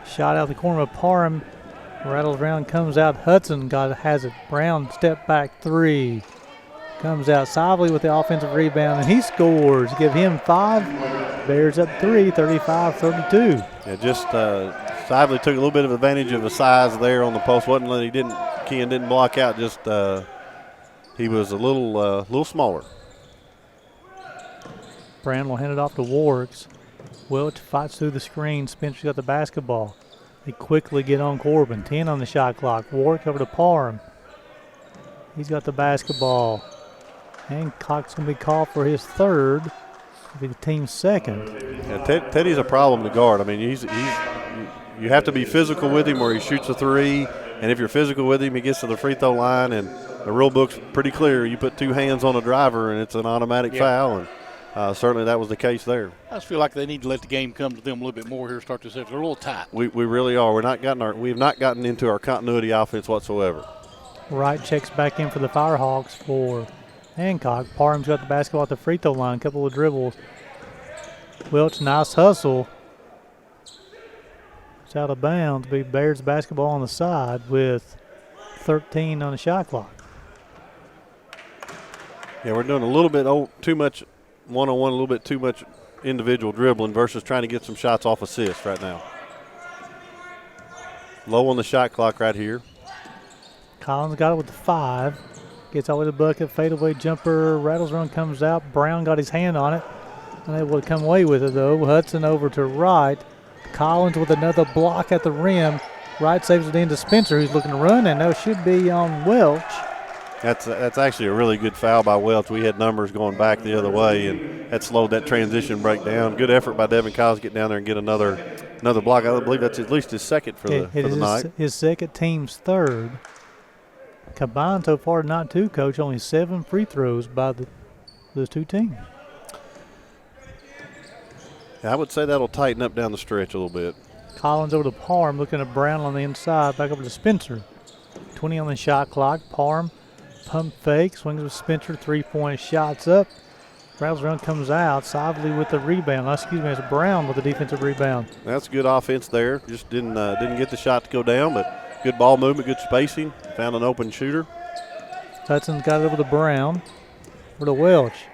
shot out the corner of Parham, rattles around, comes out. Hudson has it. Brown step back 3. Comes out Sively with the offensive rebound, and he scores. Give him 5. Bears up 3, 35-32. Yeah, just Sively took a little bit of advantage of the size there on the post. Ken didn't block out. Just he was a little smaller. Brown will hand it off to Warwicks. Welch fights through the screen. Spencer's got the basketball. They quickly get on Corbin. 10 on the shot clock. Warwick over to Parham. He's got the basketball. Hancock's going to be called for his 3rd. It'll be the team's 2nd. Yeah, Teddy's a problem to guard. I mean, you have to be physical with him or he shoots a 3. And if you're physical with him, he gets to the free throw line. And the rule book's pretty clear. You put 2 hands on a driver and it's an automatic foul. And certainly that was the case there. I just feel like they need to let the game come to them a little bit more here, start to say they're a little tight. We really are. We've not gotten into our continuity offense whatsoever. Wright checks back in for the Firehawks for Hancock. Parham's got the basketball at the free throw line. Couple of dribbles. Welch, nice hustle. It's out of bounds. Be Bears basketball on the side with 13 on the shot clock. Yeah, we're doing a little bit too much one-on-one, a little bit too much individual dribbling versus trying to get some shots off assist right now. Low on the shot clock right here. Collins got it with the 5. Gets all the way to the bucket. Fadeaway jumper. Rattles around, comes out. Brown got his hand on it. Unable to come away with it, though. Hudson over to Wright. Collins with another block at the rim. Wright saves it into Spencer, who's looking to run, and that should be on Welch. That's actually a really good foul by Welch. We had numbers going back the other way, and that slowed that transition break down. Good effort by Devin Collins to get down there and get another block. I believe that's at least his second for the night. His second, team's third. Combined so far, not two, Coach. Only 7 free throws by those two teams. I would say that'll tighten up down the stretch a little bit. Collins over to Parham, looking at Brown on the inside, back over to Spencer. 20 on the shot clock. Parham pump fake, swings with Spencer, 3-point shots up. Rattles around, comes out. Sively with the rebound. It's Brown with the defensive rebound. That's good offense there. Just didn't get the shot to go down, but good ball movement, good spacing. Found an open shooter. Hudson's got it over to Brown. Over to Welch.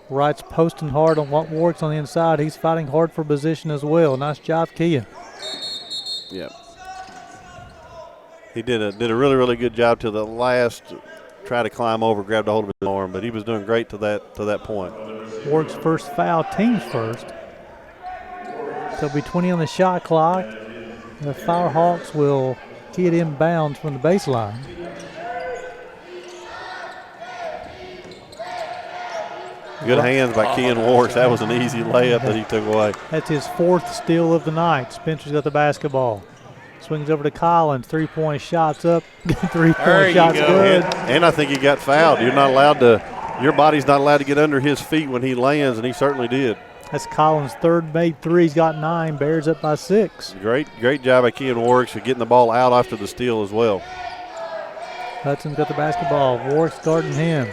Wright's posting hard on what works on the inside. He's fighting hard for position as well. Nice job, Kia. Yep. He did a really, really good job to the last. Try to climb over, grabbed a hold of his arm, but he was doing great to that point. Works first foul, team's first. So it'll be 20 on the shot clock. The Firehawks will get inbounds from the baseline. Good hands by Ken Warks. That was an easy layup that he took away. That's his 4th steal of the night. Spencer's got the basketball. Swings over to Collins. 3-point shots up. 3-point shots good. And I think he got fouled. Your body's not allowed to get under his feet when he lands, and he certainly did. That's Collins' third made 3. He's got 9. Bears up by 6. Great job by Ken Warks of getting the ball out after the steal as well. Hudson's got the basketball. Warks guarding him.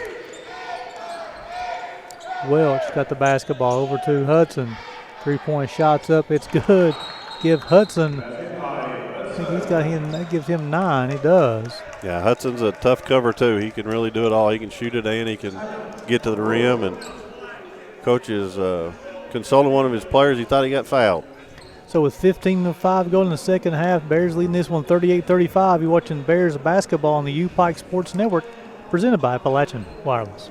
Welch got the basketball over to Hudson. 3-point shots up. It's good. Give Hudson. I think he's got him. That gives him 9. He does. Yeah, Hudson's a tough cover too. He can really do it all. He can shoot it and he can get to the rim. And coach is consoling one of his players. He thought he got fouled. So with 15:05 to go in the second half, Bears leading this one 38-35. You're watching Bears basketball on the UPIKE Sports Network, presented by Appalachian Wireless.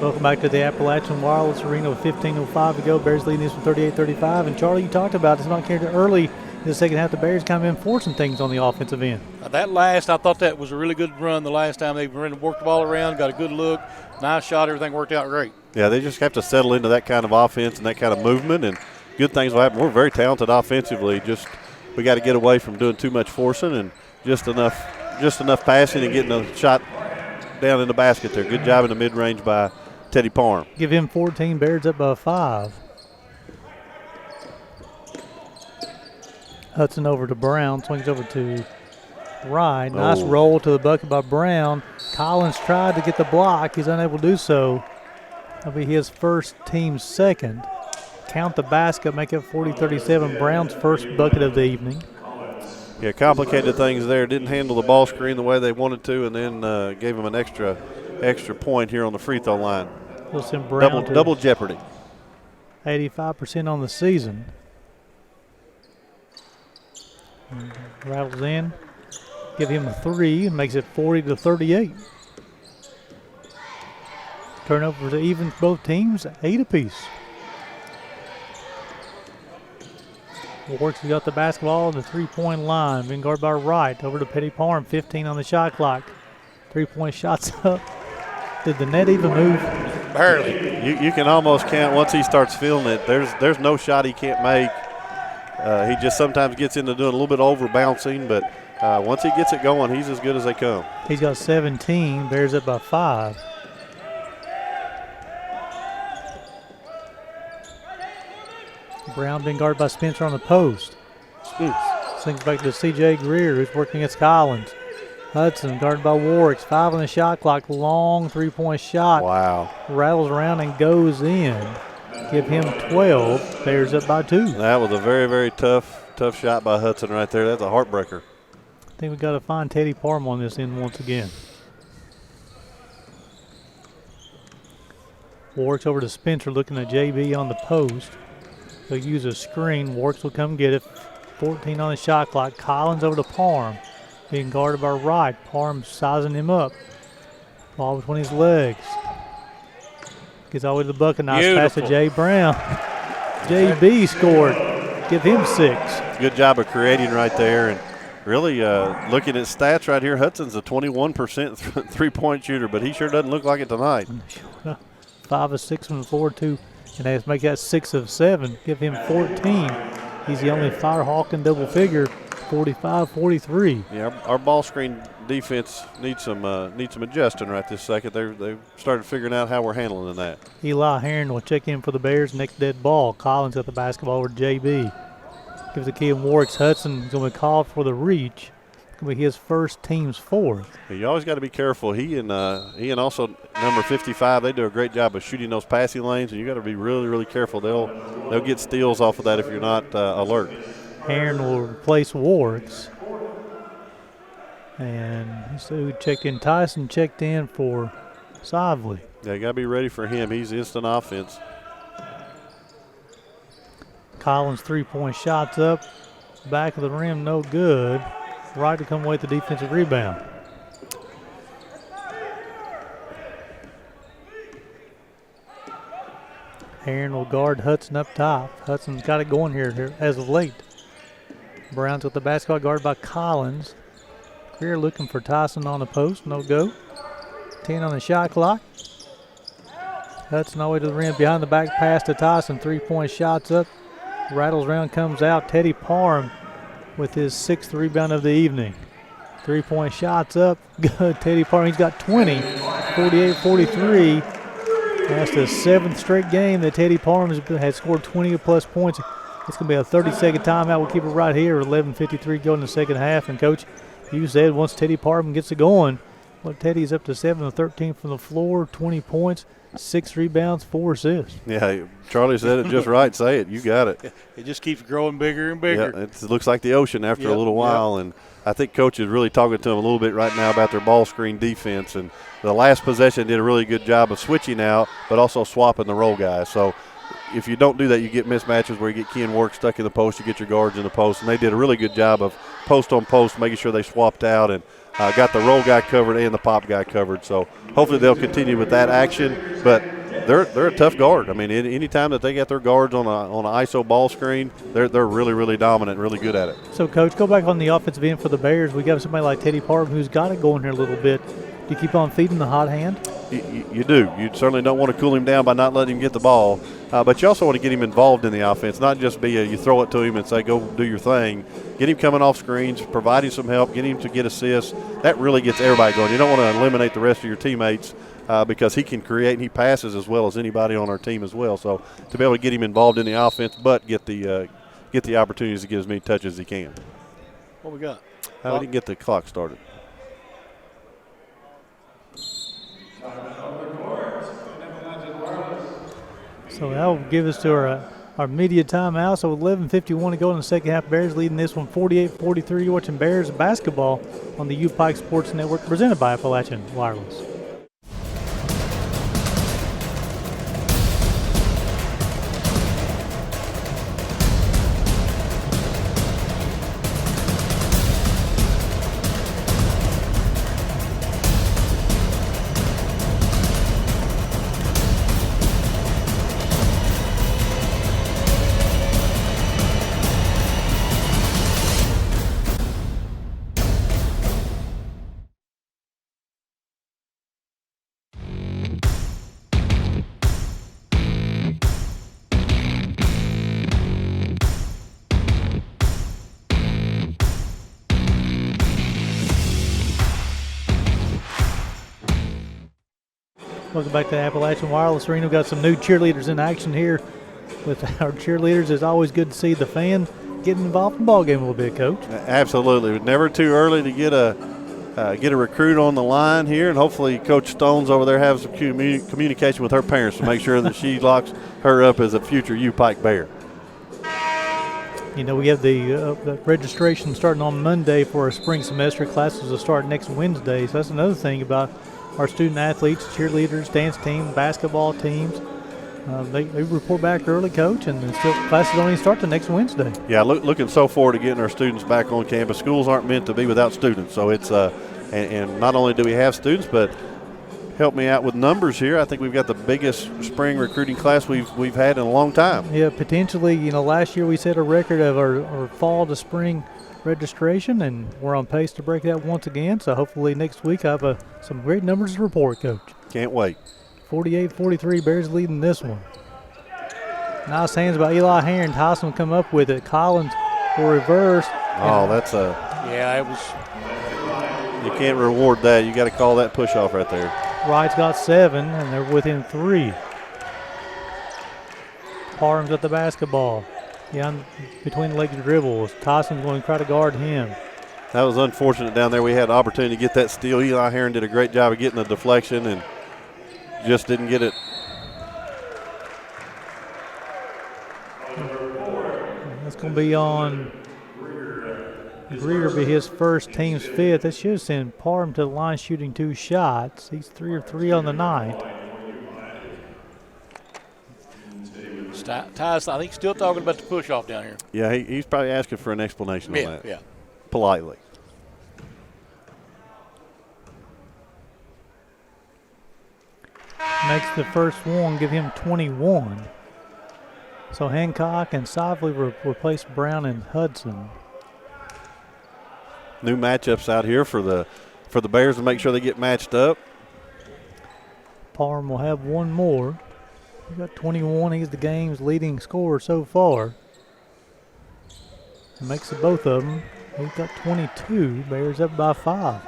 Welcome back to the Appalachian Wireless Arena with 15:05 to go. Bears leading this one 38-35. And Charlie, you talked about it's not carried early in the second half. The Bears kind of enforcing things on the offensive end. I thought that was a really good run the last time. They worked the ball around, got a good look, nice shot, everything worked out great. Yeah, they just have to settle into that kind of offense and that kind of movement, and good things will happen. We're very talented offensively. Just we got to get away from doing too much forcing and just enough passing and getting a shot down in the basket there. Good job in the mid-range by Teddy Parham. Give him 14. Bears up by 5. Hudson over to Brown. Swings over to Wright. Nice roll to the bucket by Brown. Collins tried to get the block. He's unable to do so. That'll be his first, team's second. Count the basket, make it 40-37. Brown's first bucket of the evening. Yeah, complicated things there. Didn't handle the ball screen the way they wanted to, and then gave him an extra point here on the free throw line. We'll send Brown double jeopardy. 85% on the season. Rattles in. Give him a 3 and makes it 40-38. Turnovers even for both teams, 8 apiece. Warks got the basketball on the 3-point line. Being guarded by Wright. Over to Petty Parham, 15 on the shot clock. 3-point shots up. Did the net even move? Barely. You can almost count once he starts feeling it. There's no shot he can't make. He just sometimes gets into doing a little bit over bouncing, but once he gets it going, he's as good as they come. He's got 17. Bears up by 5. Brown being guarded by Spencer on the post. Swings back to C.J. Greer, who's working against Collins. Hudson guarded by Warwicks. 5 on the shot clock. Long three-point shot. Wow. Rattles around and goes in. Give him 12. Bears up by 2. That was a very, very tough shot by Hudson right there. That's a heartbreaker. I think we've got to find Teddy Parham on this end once again. Warwicks over to Spencer looking at JB on the post. He'll use a screen. Warwicks will come get it. 14 on the shot clock. Collins over to Parham. Being guarded by Wright. Parham sizing him up. Ball between his legs. Gets all the way to the bucket. Nice pass to Jay Brown. JB scored. Give him 6. Good job of creating right there. And really looking at stats right here, Hudson's a 21% three-point shooter, but he sure doesn't look like it tonight. 5 of 6 from the floor, 2. And they have to make that 6 of 7. Give him 14. He's the only Firehawk in double figure. 45-43. Yeah, our ball screen defense needs some adjusting right this second. They've started figuring out how we're handling that. Eli Heron will check in for the Bears. Next dead ball. Collins got the basketball over to JB. Gives the key in Warwicks. Hudson is going to be called for the reach. It's going to be his first, team's 4th. You always got to be careful. He and also number 55, they do a great job of shooting those passing lanes, and you got to be really, really careful. They'll get steals off of that if you're not alert. Heron will replace Warwicks. And so who checked in? Tyson checked in for Sively. Yeah, you got to be ready for him. He's instant offense. Collins' three-point shots up. Back of the rim, no good. Right to come away with the defensive rebound. Heron will guard Hudson up top. Hudson's got it going here as of late. Brown's with the basketball, guarded by Collins. Greer looking for Tyson on the post, no go. 10 on the shot clock. Hudson all the way to the rim, behind the back pass to Tyson. 3-point shots up. Rattles around, comes out. Teddy Parham with his 6th rebound of the evening. 3-point shots up. Good. Teddy Parham, he's got 20. 48-43. That's the 7th straight game that Teddy Parham has scored 20-plus points. It's going to be a 30-second timeout. We'll keep it right here. 11:53 going in the second half. And, Coach, you said once Teddy Parham gets it going, well, Teddy's up to 7 of 13 from the floor, 20 points, 6 rebounds, 4 assists. Yeah, Charlie said it just right. Say it. You got it. It just keeps growing bigger and bigger. Yeah, it looks like the ocean after a little while. And I think Coach is really talking to them a little bit right now about their ball screen defense. And the last possession did a really good job of switching out, but also swapping the roll guys. So if you don't do that, you get mismatches where you get Ken Work stuck in the post, you get your guards in the post. And they did a really good job of post on post, making sure they swapped out and got the roll guy covered and the pop guy covered. So hopefully they'll continue with that action. But they're a tough guard. I mean, any time that they get their guards on an ISO ball screen, they're really, really dominant and really good at it. So, Coach, go back on the offensive end for the Bears. We got somebody like Teddy Parham who's got it going here a little bit. Do you keep on feeding the hot hand? You do. You certainly don't want to cool him down by not letting him get the ball, but you also want to get him involved in the offense, not just be you throw it to him and say, go do your thing. Get him coming off screens, providing some help, get him to get assists. That really gets everybody going. You don't want to eliminate the rest of your teammates because he can create and he passes as well as anybody on our team as well. So to be able to get him involved in the offense but get the opportunities to get as many touches as he can. What we got? We didn't get the clock started. So that will give us to our media timeout. So 11:51 to go in the second half. Bears leading this one 48-43. You're watching Bears basketball on the UPIKE Sports Network presented by Appalachian Wireless. Welcome back to Appalachian Wireless Arena. We've got some new cheerleaders in action here with our cheerleaders. It's always good to see the fans getting involved in the ball game a little bit, Coach. Absolutely. Never too early to get a recruit on the line here, and hopefully Coach Stones over there has some communication with her parents to make sure that she locks her up as a future UPIKE Bear. You know, we have the registration starting on Monday for our spring semester. Classes will start next Wednesday. So that's another thing about our student athletes, cheerleaders, dance team, basketball teams. They report back early, Coach, and still classes don't even start the next Wednesday. Yeah, looking so forward to getting our students back on campus. Schools aren't meant to be without students, so it's and not only do we have students, but help me out with numbers here. I think we've got the biggest spring recruiting class we've had in a long time. Yeah, potentially. You know, last year we set a record of our fall to spring registration, and we're on pace to break that once again. So hopefully next week I have some great numbers to report, Coach. Can't wait. 48-43, Bears leading this one. Nice hands by Eli Heron. Tyson will come up with it. Collins will reverse. Oh, that's a – Yeah, it was – you can't reward that. You got to call that push off right there. Wright's got 7, and they're within 3. Parham's got the basketball. Yeah, between the legs dribbles. Tyson's going to try to guard him. That was unfortunate down there. We had the opportunity to get that steal. Eli Heron did a great job of getting the deflection and just didn't get it. That's going to be on Greer, be his first, team's 5th. That should send Parham to the line shooting 2 shots. He's 3 of 3 on the night. Tyson, I think, still talking about the push-off down here. Yeah, he's probably asking for an explanation on that. Yeah. Politely. Makes the first one, give him 21. So Hancock and Sively replace Brown and Hudson. New matchups out here for the Bears to make sure they get matched up. Parham will have one more. He's got 21. He's the game's leading scorer so far. Makes it both of them. He's got 22. Bears up by 5.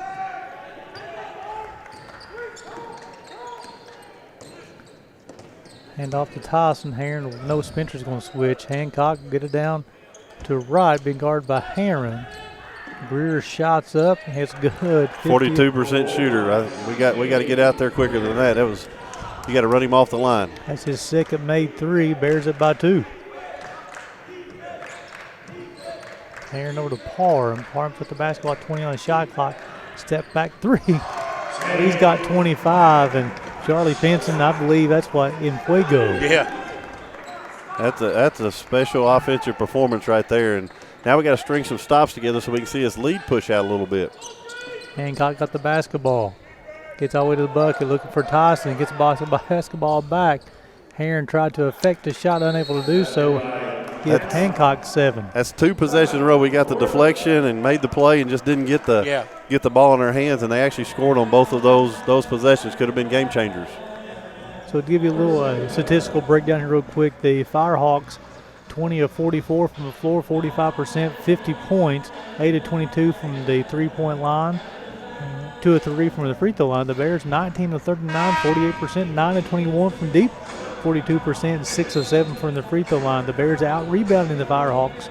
Hand off to Tyson. Heron, no, Spencer's going to switch. Hancock get it down to right, being guarded by Heron. Greer shots up. It's good. 42% shooter. We got to get out there quicker than that. You got to run him off the line. That's his second made 3. Bears up by 2. Heron over to Parham. Parham put the basketball 20 on the shot clock. Step back 3. He's got 25, and Charlie Pinson, I believe that's what in Fuego. Yeah. That's a special offensive performance right there. And now we got to string some stops together so we can see his lead push out a little bit. Hancock got the basketball. Gets all the way to the bucket, looking for Tyson. Gets the basketball back. Heron tried to effect a shot, unable to do so. Give Hancock 7. That's 2 possessions in a row. We got the deflection and made the play and just didn't get the ball in our hands, and they actually scored on both of those possessions. Could have been game changers. So to give you a little statistical breakdown here real quick, the Firehawks 20 of 44 from the floor, 45%, 50 points, 8 of 22 from the three-point line, 2 of 3 from the free throw line. The Bears 19 of 39, 48%, 9 of 21 from deep, 42%, 6 of 7 from the free throw line. The Bears out-rebounding the Firehawks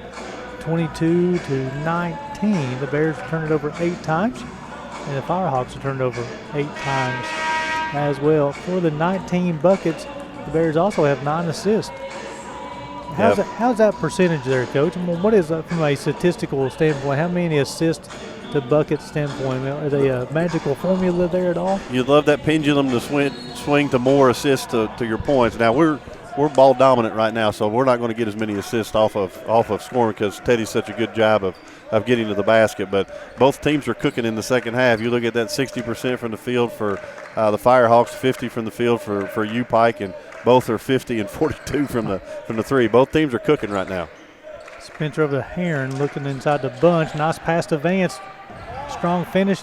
22 to 19. The Bears turned it over 8 times, and the Firehawks have turned it over 8 times as well. For the 19 buckets, the Bears also have 9 assists. How's that percentage there, Coach? I mean, what is that from a statistical standpoint? How many assists to bucket standpoint? Are they a magical formula there at all? You'd love that pendulum to swing to more assists to your points. Now we're ball dominant right now, so we're not going to get as many assists off of scoring because Teddy's such a good job of getting to the basket. But both teams are cooking in the second half. You look at that 60% from the field for the Firehawks, 50 from the field for UPIKE, and both are 50 and 42 from the 3. Both teams are cooking right now. Spencer over to Heron, looking inside the bunch. Nice pass to Vance. Strong finish.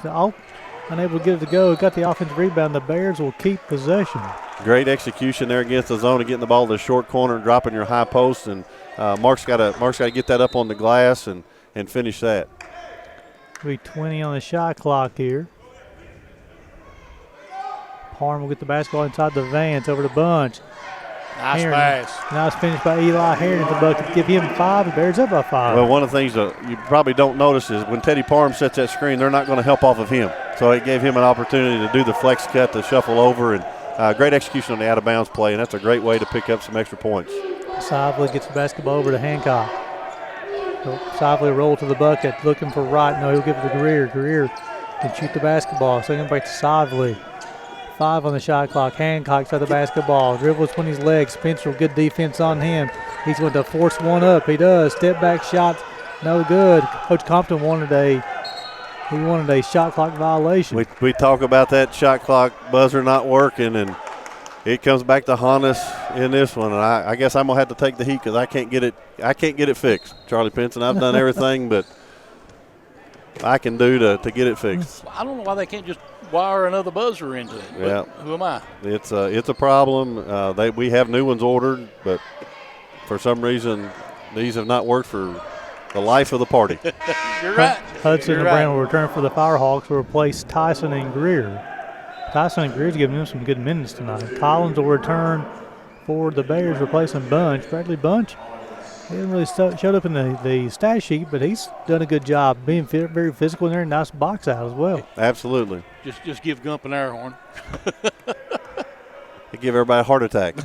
Unable to get it to go. Got the offensive rebound. The Bears will keep possession. Great execution there against the zone and getting the ball to the short corner and dropping your high post. And Mark's got to get that up on the glass and finish that. Be 20 on the shot clock here. Parham will get the basketball inside the Vance over to Bunch. Nice Heron. pass. Nice finish by Eli Heron at the bucket. Give him 5. The Bears up by 5. Well, one of the things that you probably don't notice is when Teddy Parham sets that screen, they're not going to help off of him. So it gave him an opportunity to do the flex cut, to shuffle over, and great execution on the out-of-bounds play, and that's a great way to pick up some extra points. Sively gets the basketball over to Hancock. Sively roll to the bucket, looking for Wright. No, he'll give it to Greer. Greer can shoot the basketball. Second break to Sively. 5 on the shot clock. Hancock's got the basketball. Dribbles between his legs. Spencer, good defense on him. He's going to force one up. He does. Step back shot, no good. Coach Compton wanted a shot clock violation. We talk about that shot clock buzzer not working, and it comes back to haunt us in this one. And I guess I'm gonna have to take the heat because I can't get it fixed. Charlie Pinson, I've done everything but I can do to get it fixed. I don't know why they can't just wire another buzzer into it. Yeah. Who am I? It's a problem. We have new ones ordered, but for some reason these have not worked for the life of the party. You're right. Hudson You're and right. Brown will return for the Firehawks to replace Tyson and Greer. Tyson and Greer's giving them some good minutes tonight. Collins will return for the Bears, replacing Bunch. Bradley Bunch, he didn't really showed up in the stat sheet, but he's done a good job being very physical in there. Nice box out as well. Absolutely. Just give Gump an air horn. They give everybody a heart attack.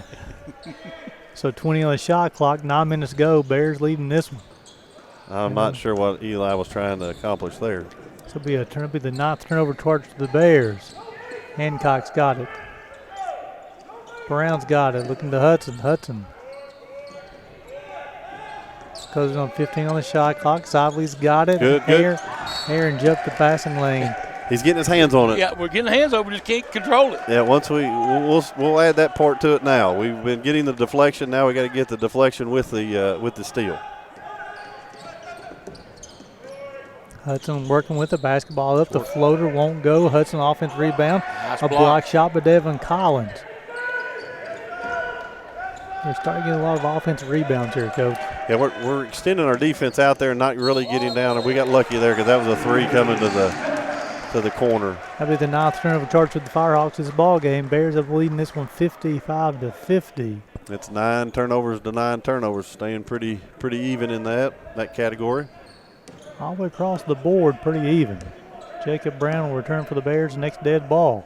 So 20 on the shot clock, 9 minutes to go. Bears leading this one. I'm not sure what Eli was trying to accomplish there. This will be the 9th turnover towards the Bears. Hancock's got it. Brown's got it. Looking to Hudson. Hudson goes on 15 on the shot clock. Sively's got it. Good. Aaron jumped the passing lane. He's getting his hands on it. Yeah, we're getting hands over, just can't control it. Yeah, once we'll add that part to it now. We've been getting the deflection. Now we got to get the deflection with the steal. Hudson working with the basketball up. The floater won't go. Hudson offense rebound. Nice A block shot by Devin Collins. They're starting to get a lot of offensive rebounds here, Coach. Yeah, we're extending our defense out there and not really getting down. And we got lucky there because that was a 3 coming to the corner. That'll be the 9th turnover charge for the Firehawks this ball game. Bears are leading this one 55-50. It's 9 turnovers to 9 turnovers, staying pretty even in that category. All the way across the board, pretty even. Jacob Brown will return for the Bears' next dead ball.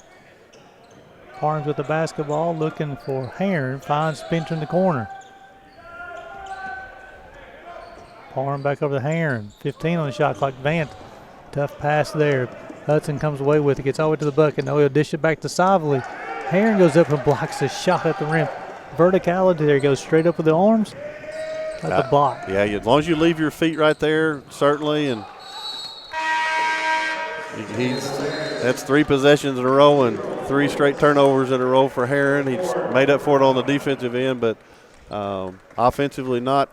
Parnes with the basketball, looking for Heron. Finds Spencer in the corner. Parham back over to Heron. 15 on the shot clock. Vance, tough pass there. Hudson comes away with it, gets all the way to the bucket. Now he'll dish it back to Sively. Heron goes up and blocks the shot at the rim. Verticality there, goes straight up with the arms. Got the block. Yeah, as long as you leave your feet right there, certainly. And that's 3 possessions in a row and 3 straight turnovers in a row for Heron. He's made up for it on the defensive end, but offensively not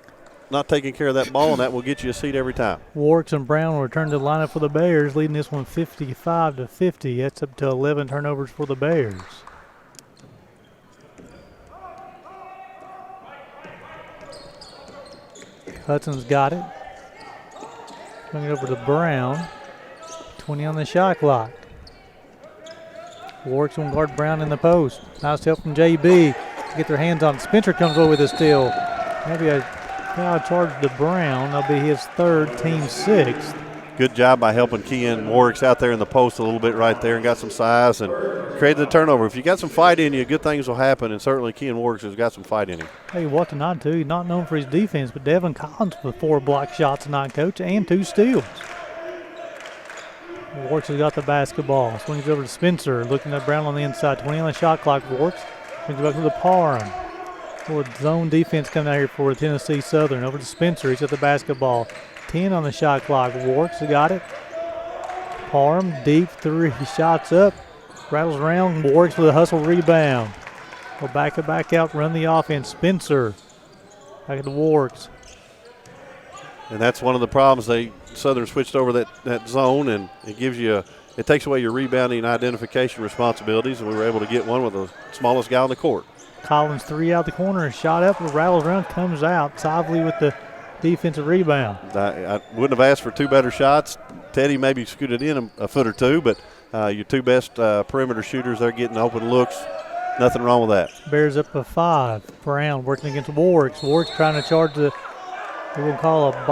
taking care of that ball, and that will get you a seat every time. Warks and Brown will return to the lineup for the Bears, leading this one 55-50. That's up to 11 turnovers for the Bears. Hudson's got it. Swing it over to Brown. 20 on the shot clock. Warwick's on guard Brown in the post. Nice help from JB to get their hands on it. Spencer comes over with a steal. Maybe a foul charge to Brown. That'll be his 3rd, team 6th. Good job by helping Kean Warwick's out there in the post a little bit right there and got some size and created the turnover. If you got some fight in you, good things will happen, and certainly Kean Warwick's has got some fight in him. Hey, what tonight, too? He's not known for his defense, but Devin Collins with 4 block shots tonight, Coach, and 2 steals. Warwick has got the basketball. Swings over to Spencer, looking at Brown on the inside. 20 on the shot clock. Warwick brings it back to the Parham. For zone defense coming out here for Tennessee Southern. Over to Spencer. He's got the basketball. 10 on the shot clock. Warwick's got it. Parham, deep 3 shots up. Rattles around. Warwick's with a hustle rebound. We'll back it back out, run the offense. Spencer back at the Warwick's. And that's one of the problems. Southern switched over that zone, and it takes away your rebounding and identification responsibilities, and we were able to get one with the smallest guy on the court. Collins 3 out the corner, shot up, rattles around, comes out. Sively with the defensive rebound. I wouldn't have asked for 2 better shots. Teddy maybe scooted in a foot or 2, but your two best perimeter shooters, they're getting open looks. Nothing wrong with that. Bears up to 5. Brown working against Warwicks. Warwicks trying to charge we're going to call a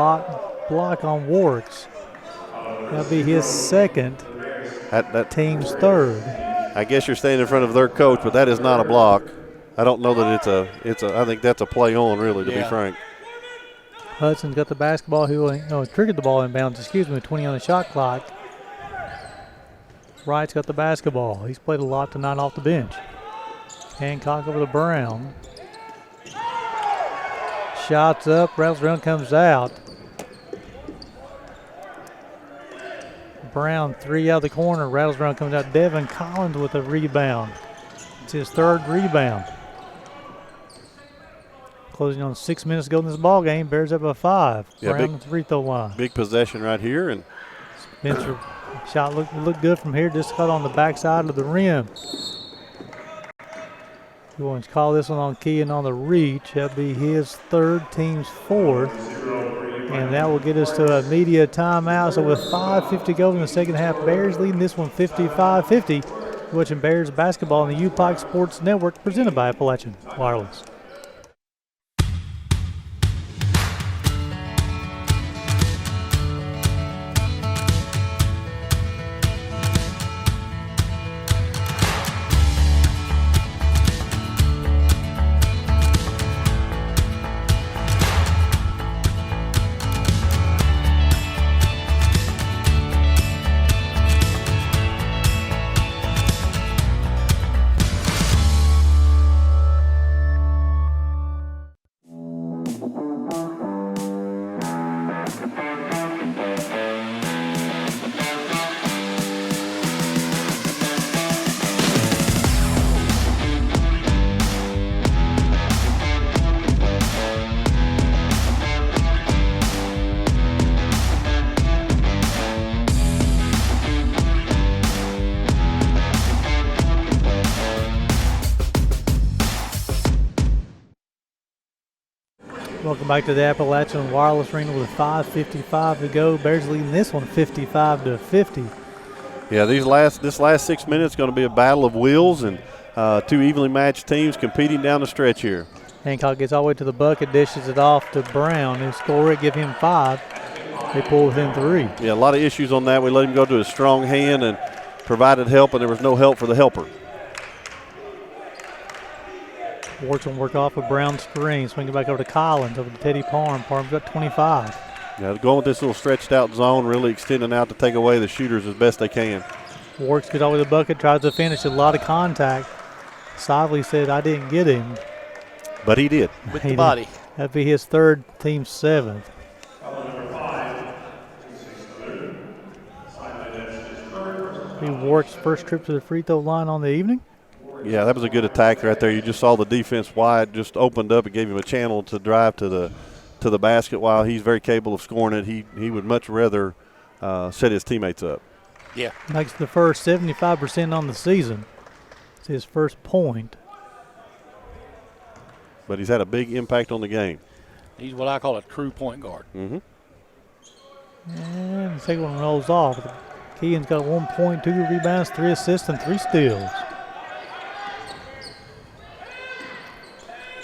block on Warwicks. That'll be his second. That team's third. I guess you're standing in front of their coach, but that is not a block. I don't know that it's a. I think that's a play on, really, to be frank. Hudson's got the basketball. Triggered the ball inbounds. 20 on the shot clock. Wright's got the basketball. He's played a lot tonight off the bench. Hancock over to Brown. Shots up. Rattles around, comes out. Brown 3 out of the corner. Rattles around, comes out. Devin Collins with a rebound. It's his third rebound. Closing on 6 minutes to go in this ball game. Bears up by 5. Yeah, Brown at the free throw line. Big possession right here, and Spencer shot looked good from here. Just cut on the backside of the rim. He wants to call this one on key and on the reach. That'll be his third, team's fourth. And that will get us to a media timeout. So with 5:50 to go in the second half, Bears leading this one 55-50. Watching Bears basketball on the UPIKE Sports Network, presented by Appalachian Wireless. Welcome back to the Appalachian Wireless Arena with 5:55 to go. Bears leading this one 55-50. Yeah, this last 6 minutes is going to be a battle of wills and two evenly matched teams competing down the stretch here. Hancock gets all the way to the bucket, dishes it off to Brown, who score it, give him 5. They pull within 3. Yeah, a lot of issues on that. We let him go to his strong hand and provided help, and there was no help for the helper. Warts will work off a Brown screen, swing it back over to Collins, over to Teddy Parham. Parham's got 25. Yeah, going with this little stretched out zone, really extending out to take away the shooters as best they can. Warts gets all the way to the bucket, tries to finish, a lot of contact. Sively said, I didn't get him. But he did. With the body. That'd be his third, team 7th. He Warts' first trip to the free throw line on the evening. Yeah, that was a good attack right there. You just saw the defense wide, just opened up and gave him a channel to drive to the basket. While he's very capable of scoring it, he would much rather set his teammates up. Yeah. Makes the first 75% on the season. It's his first point. But he's had a big impact on the game. He's what I call a true point guard. Mm-hmm. And the second one rolls off. Keegan's got 1 point, 2 rebounds, 3 assists, and 3 steals.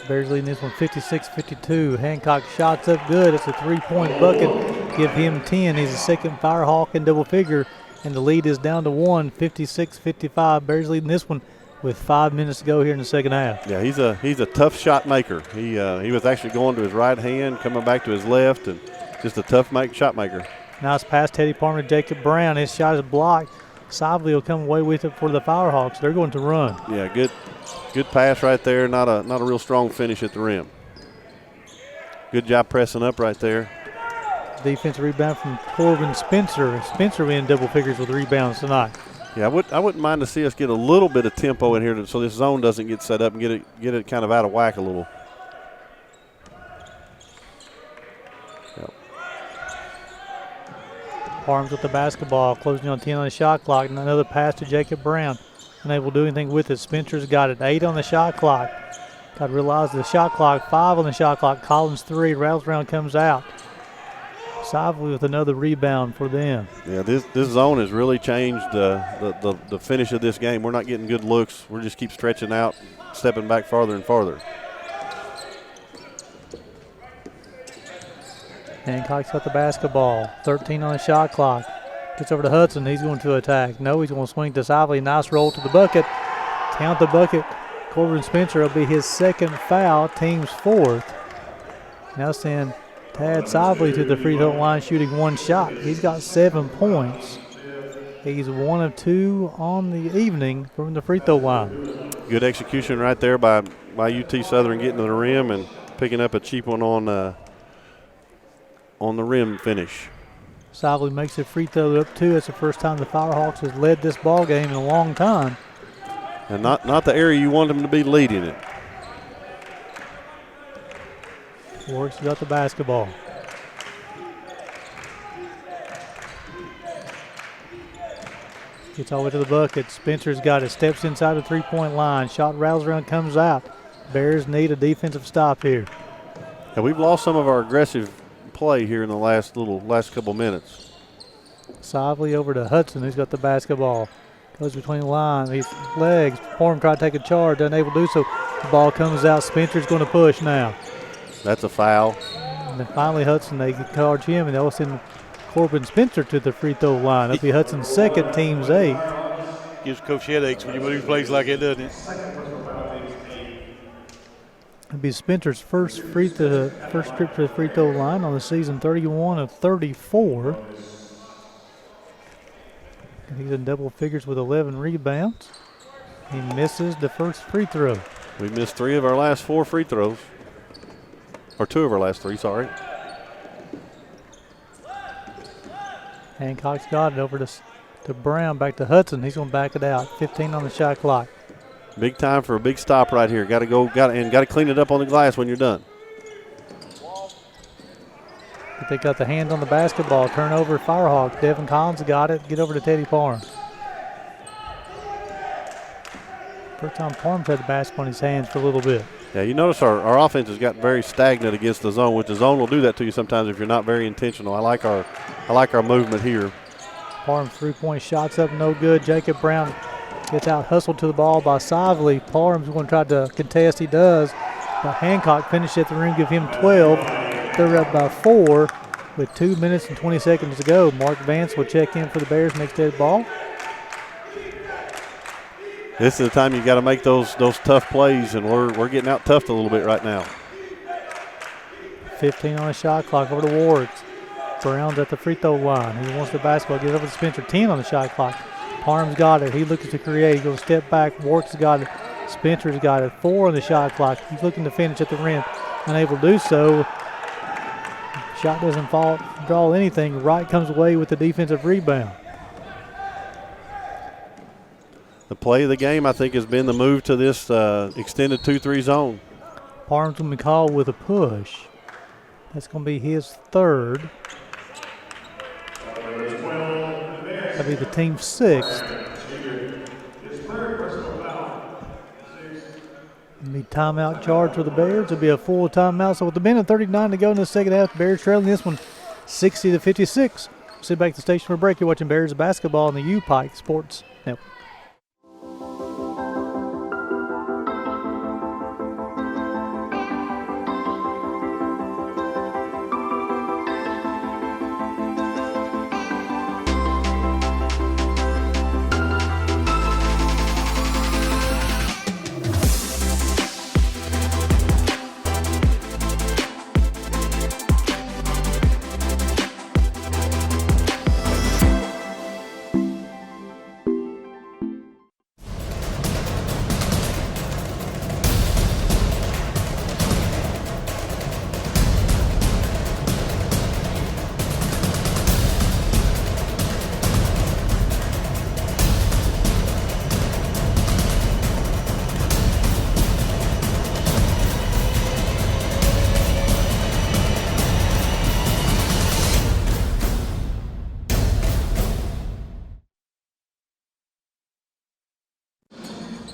Bears leading this one 56-52. Hancock shots up good. It's a 3-point bucket. Give him 10. He's the second Firehawk in double figure. And the lead is down to 1, 56-55. Bears leading this one with 5 minutes to go here in the second half. Yeah, he's a tough shot maker. He was actually going to his right hand, coming back to his left, and just a tough shot maker. Nice pass, Teddy Parham to Jacob Brown. His shot is blocked. Sively will come away with it for the Firehawks. They're going to run. Yeah, good pass right there. Not a real strong finish at the rim. Good job pressing up right there. Defensive rebound from Corbin Spencer. Spencer in double figures with rebounds tonight. Yeah, I wouldn't mind to see us get a little bit of tempo in here so this zone doesn't get set up and get it kind of out of whack a little. Yep. Parham's with the basketball, closing on 10 on the shot clock, and another pass to Jacob Brown. Unable to do anything with it. Spencer's got it. 8 on the shot clock. Got to realize the shot clock, 5 on the shot clock. Collins 3. Rattles around, comes out. Sively with another rebound for them. Yeah, this zone has really changed the finish of this game. We're not getting good looks. We just keep stretching out, stepping back farther and farther. Hancock's got the basketball. 13 on the shot clock. Gets over to Hudson. He's going to attack. No, he's going to swing to Sively. Nice roll to the bucket. Count the bucket. Corbin Spencer will be his second foul, team's fourth. Now send Tad Sively to the free throw line shooting one shot. He's got 7 points. He's 1 of 2 on the evening from the free throw line. Good execution right there by UT Southern getting to the rim and picking up a cheap one on the rim finish. Sively makes a free throw up 2. It's the first time the Firehawks has led this ball game in a long time. And not the area you want them to be leading it. Warwick's got the basketball. Gets all the way to the bucket. Spencer's got it. Steps inside the three-point line. Shot rattles around, comes out. Bears need a defensive stop here. And we've lost some of our aggressive play here in the last couple minutes. Sively over to Hudson, who's got the basketball. Goes between the line. His legs. Form trying to take a charge. Unable to do so. The ball comes out. Spencer's going to push now. That's a foul. And then finally Hudson, they charge him, and they'll send Corbin Spencer to the free throw line. That'll be Hudson's second, team's 8. Gives Coach headaches when you lose plays like it, doesn't it? It'll be Spencer's first trip to the free throw line on the season, 31 of 34. And he's in double figures with 11 rebounds. He misses the first free throw. We missed 3 of our last 4 free throws. Or 2 of our last 3, sorry. Hancock's got it over to Brown, back to Hudson. He's going to back it out. 15 on the shot clock. Big time for a big stop right here. Got to clean it up on the glass when you're done. But they got the hand on the basketball. Turnover, Firehawks. Devin Collins got it. Get over to Teddy Parham. First time Parham's had the basketball in his hands for a little bit. Yeah, you notice our offense has gotten very stagnant against the zone, which the zone will do that to you sometimes if you're not very intentional. I like our movement here. Parham's three-point shot's up, no good. Jacob Brown gets out hustled to the ball by Sively. Parham's going to try to contest. He does. But Hancock finished at the rim, give him 12. They're up by 4 with 2 minutes and 20 seconds to go. Mark Vance will check in for the Bears next to the ball. This is the time you got to make those tough plays, and we're getting out toughed a little bit right now. 15 on the shot clock over to Wards. Brown's at the free throw line. He wants the basketball. Gives over to Spencer. 10 on the shot clock. Parham's got it. He looks to create. He goes step back. Wards got it. Spencer's got it. 4 on the shot clock. He's looking to finish at the rim. Unable to do so. Shot doesn't draw anything. Wright comes away with the defensive rebound. The play of the game, I think, has been the move to this extended 2-3 zone. Parham's going to be called with a push. That's going to be his third. That'll be the team's 6th. It'll be timeout charge for the Bears. It'll be a full timeout. So with the minute 39 to go in the second half, the Bears trailing this one 60-56. Sit back to the station for a break. You're watching Bears basketball on the UPIKE Sports Network.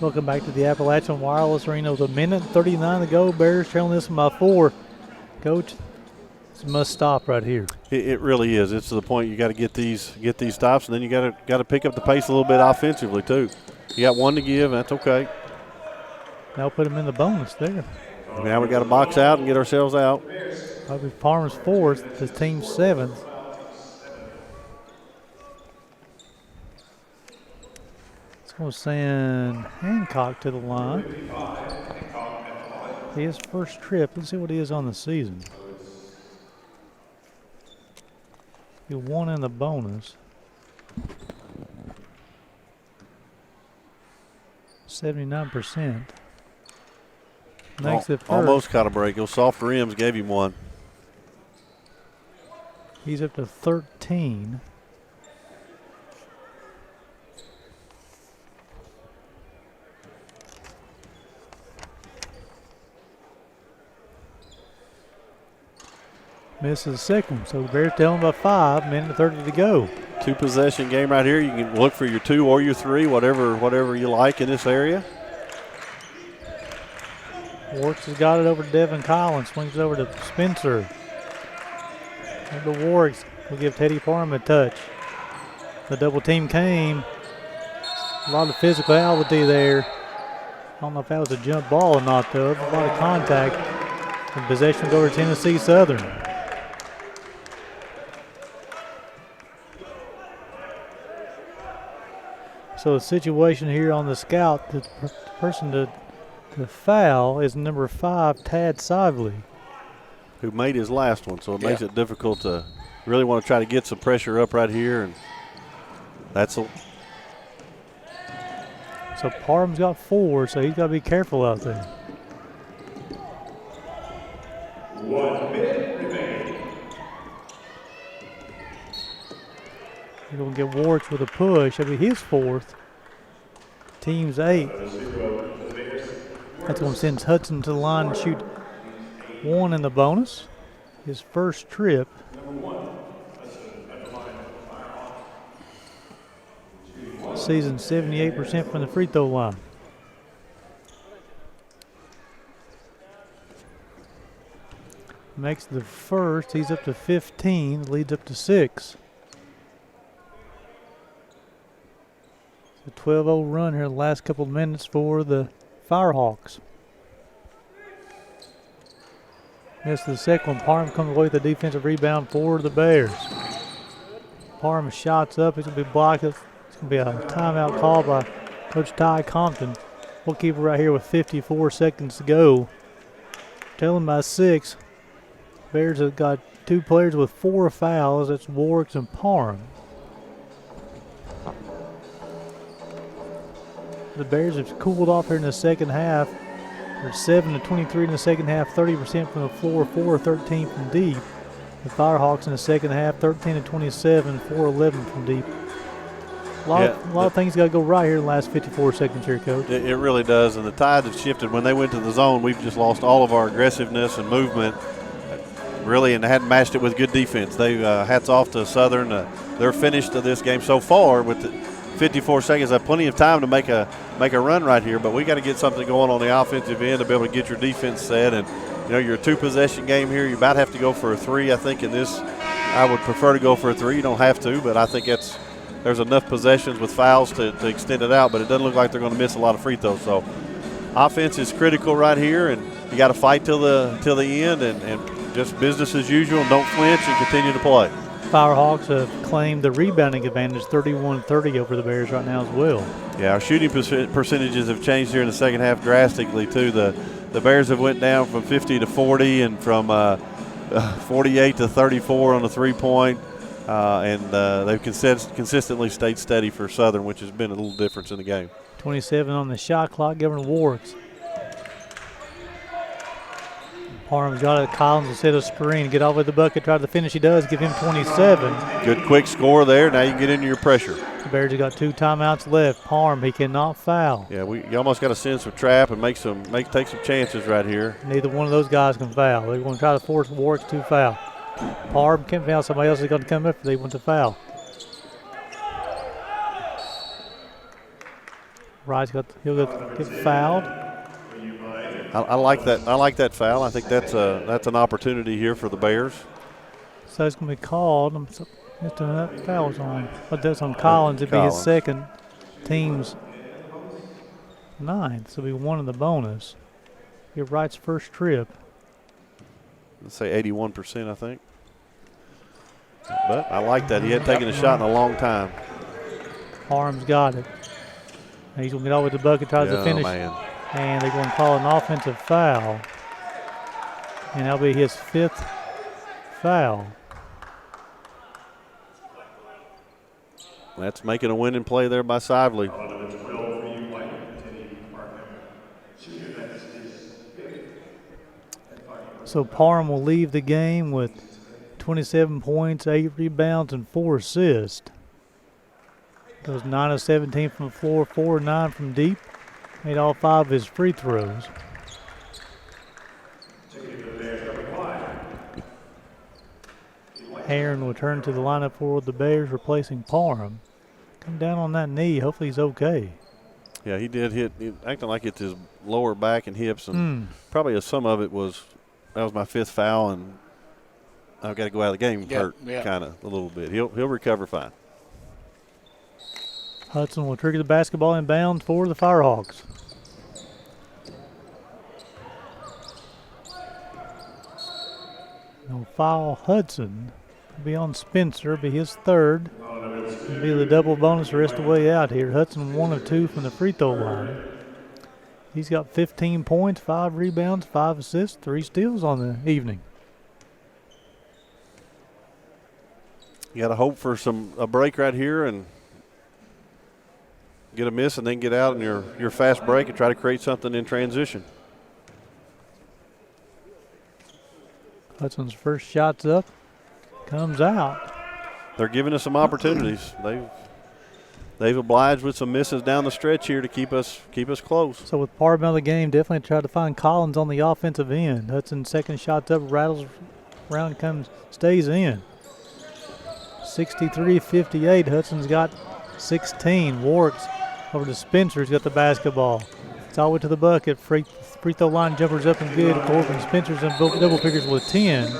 Welcome back to the Appalachian Wireless Arena with a minute 39 to go. Bears trailing this one by 4. Coach, It's a must stop right here. It really is. It's to the point you got to get these stops, and then you got to pick up the pace a little bit offensively too. You got one to give, and that's okay. Now put them in the bonus there. Now we got to box out and get ourselves out. Probably Parham's fourth, the team's seventh. It's going to send Hancock to the line. His first trip. Let's see what he is on the season. He won in the bonus. 79%. Makes it first. Almost caught a break. Those soft rims gave him one. He's up to 13. Misses the second one, so the Bears down by 5, minute 30 to go. 2-possession game right here. You can look for your 2 or your 3, whatever you like in this area. Warks has got it over to Devin Collins, swings it over to Spencer. And the Warks will give Teddy Parham a touch. The double team came. A lot of physicality there. I don't know if that was a jump ball or not, though. A lot of contact. And possession go over to Tennessee Southern. So the situation here on the scout, the person to foul is number 5, Tad Sively, who made his last one, so it makes it difficult to really want to try to get some pressure up right here, and that's a. So Parham's got 4, so he's got to be careful out there. 1 minute remaining. He's going to get Warts with a push. That'll be his 4th. Team's 8. That's going to send Hudson to the line and shoot 1 in the bonus. His first trip. Season 78% from the free throw line. Makes the first. He's up to 15. Leads up to 6. A 12-0 run here in the last couple of minutes for the Firehawks. Missed the second one. Parham comes away with a defensive rebound for the Bears. Parham shots up. It's going to be blocked. It's going to be a timeout call by Coach Ty Compton. We'll keep it right here with 54 seconds to go. Trailing by 6. Bears have got 2 players with 4 fouls. That's Warks and Parham. The Bears have cooled off here in the second half. They're 7-23 in the second half, 30% from the floor, 4-13 from deep. The Firehawks in the second half, 13-27, 4-11 from deep. A lot of things got to go right here in the last 54 seconds here, Coach. It really does, and the tide has shifted. When they went to the zone, we've just lost all of our aggressiveness and movement, really, and they hadn't matched it with good defense. They hats off to Southern. They're finished to this game so far with the 54 seconds. Have plenty of time to make a run right here, but we got to get something going on the offensive end to be able to get your defense set. And you're a 2-possession game here. You about have to go for a 3. I think in this, I would prefer to go for a 3. You don't have to, but I think there's enough possessions with fouls to extend it out. But it doesn't look like they're going to miss a lot of free throws. So offense is critical right here, and you got to fight till the end, and just business as usual. Don't flinch and continue to play. Firehawks have claimed the rebounding advantage, 31-30 over the Bears right now as well. Yeah, our shooting percentages have changed here in the second half drastically too. The Bears have went down from 50 to 40 and from 48 to 34 on the 3-point, and they've consistently stayed steady for Southern, which has been a little difference in the game. 27 on the shot clock, given Warks. Parham's got it. Collins will set a screen, get off with the bucket, try to finish. He does, give him 27. Good quick score there. Now you can get into your pressure. The Bears have got 2 timeouts left. Parham, he cannot foul. Yeah, you almost got to send some trap and take some chances right here. Neither one of those guys can foul. They're going to try to force Warks to foul. Parham can't foul. Somebody else is going to come up if they want to foul. Wright's he'll get fouled. I like that. I like that foul. I think that's an opportunity here for the Bears. So it's going to be called. That foul's on. But that's on Collins. It'd be his second, team's 9th. So it'll be one in the bonus. Get Wright's first trip. Let's say 81%, I think. But I like that. He hadn't taken a shot in a long time. Parham's got it. He's going to get all the way to the bucket, tries to finish. Man. And they're going to call an offensive foul. And that'll be his 5th foul. That's making a winning play there by Sively. So Parham will leave the game with 27 points, 8 rebounds, and 4 assists. Goes 9 of 17 from the floor, 4 of 9 from deep. Made all 5 of his free throws. Aaron will return to the lineup for the Bears, replacing Parham. Come down on that knee. Hopefully he's okay. Yeah, he did hit, acting like it's his lower back and hips, and probably some of it was, that was my 5th foul, and I've got to go out of the game hurt kind of a little bit. He'll recover fine. Hudson will trigger the basketball inbound for the Firehawks. They'll foul Hudson. It'll be on Spencer. It'll be his 3rd. It'll be the double bonus the rest of the way out here. Hudson 1 of 2 from the free throw line. He's got 15 points, 5 rebounds, 5 assists, 3 steals on the evening. You got to hope for a break right here and get a miss and then get out in your fast break and try to create something in transition. Hudson's first shot's up, comes out. They're giving us some opportunities. They've obliged with some misses down the stretch here to keep us close. So with Parham out of the game, definitely try to find Collins on the offensive end. Hudson's second shot's up, rattles, round comes, stays in. 63-58. Hudson's got 16. Warwick's over to Spencer's got the basketball. It's all the way to the bucket. Free throw line jumpers up and good. Corbin Spencer's in double figures with 10.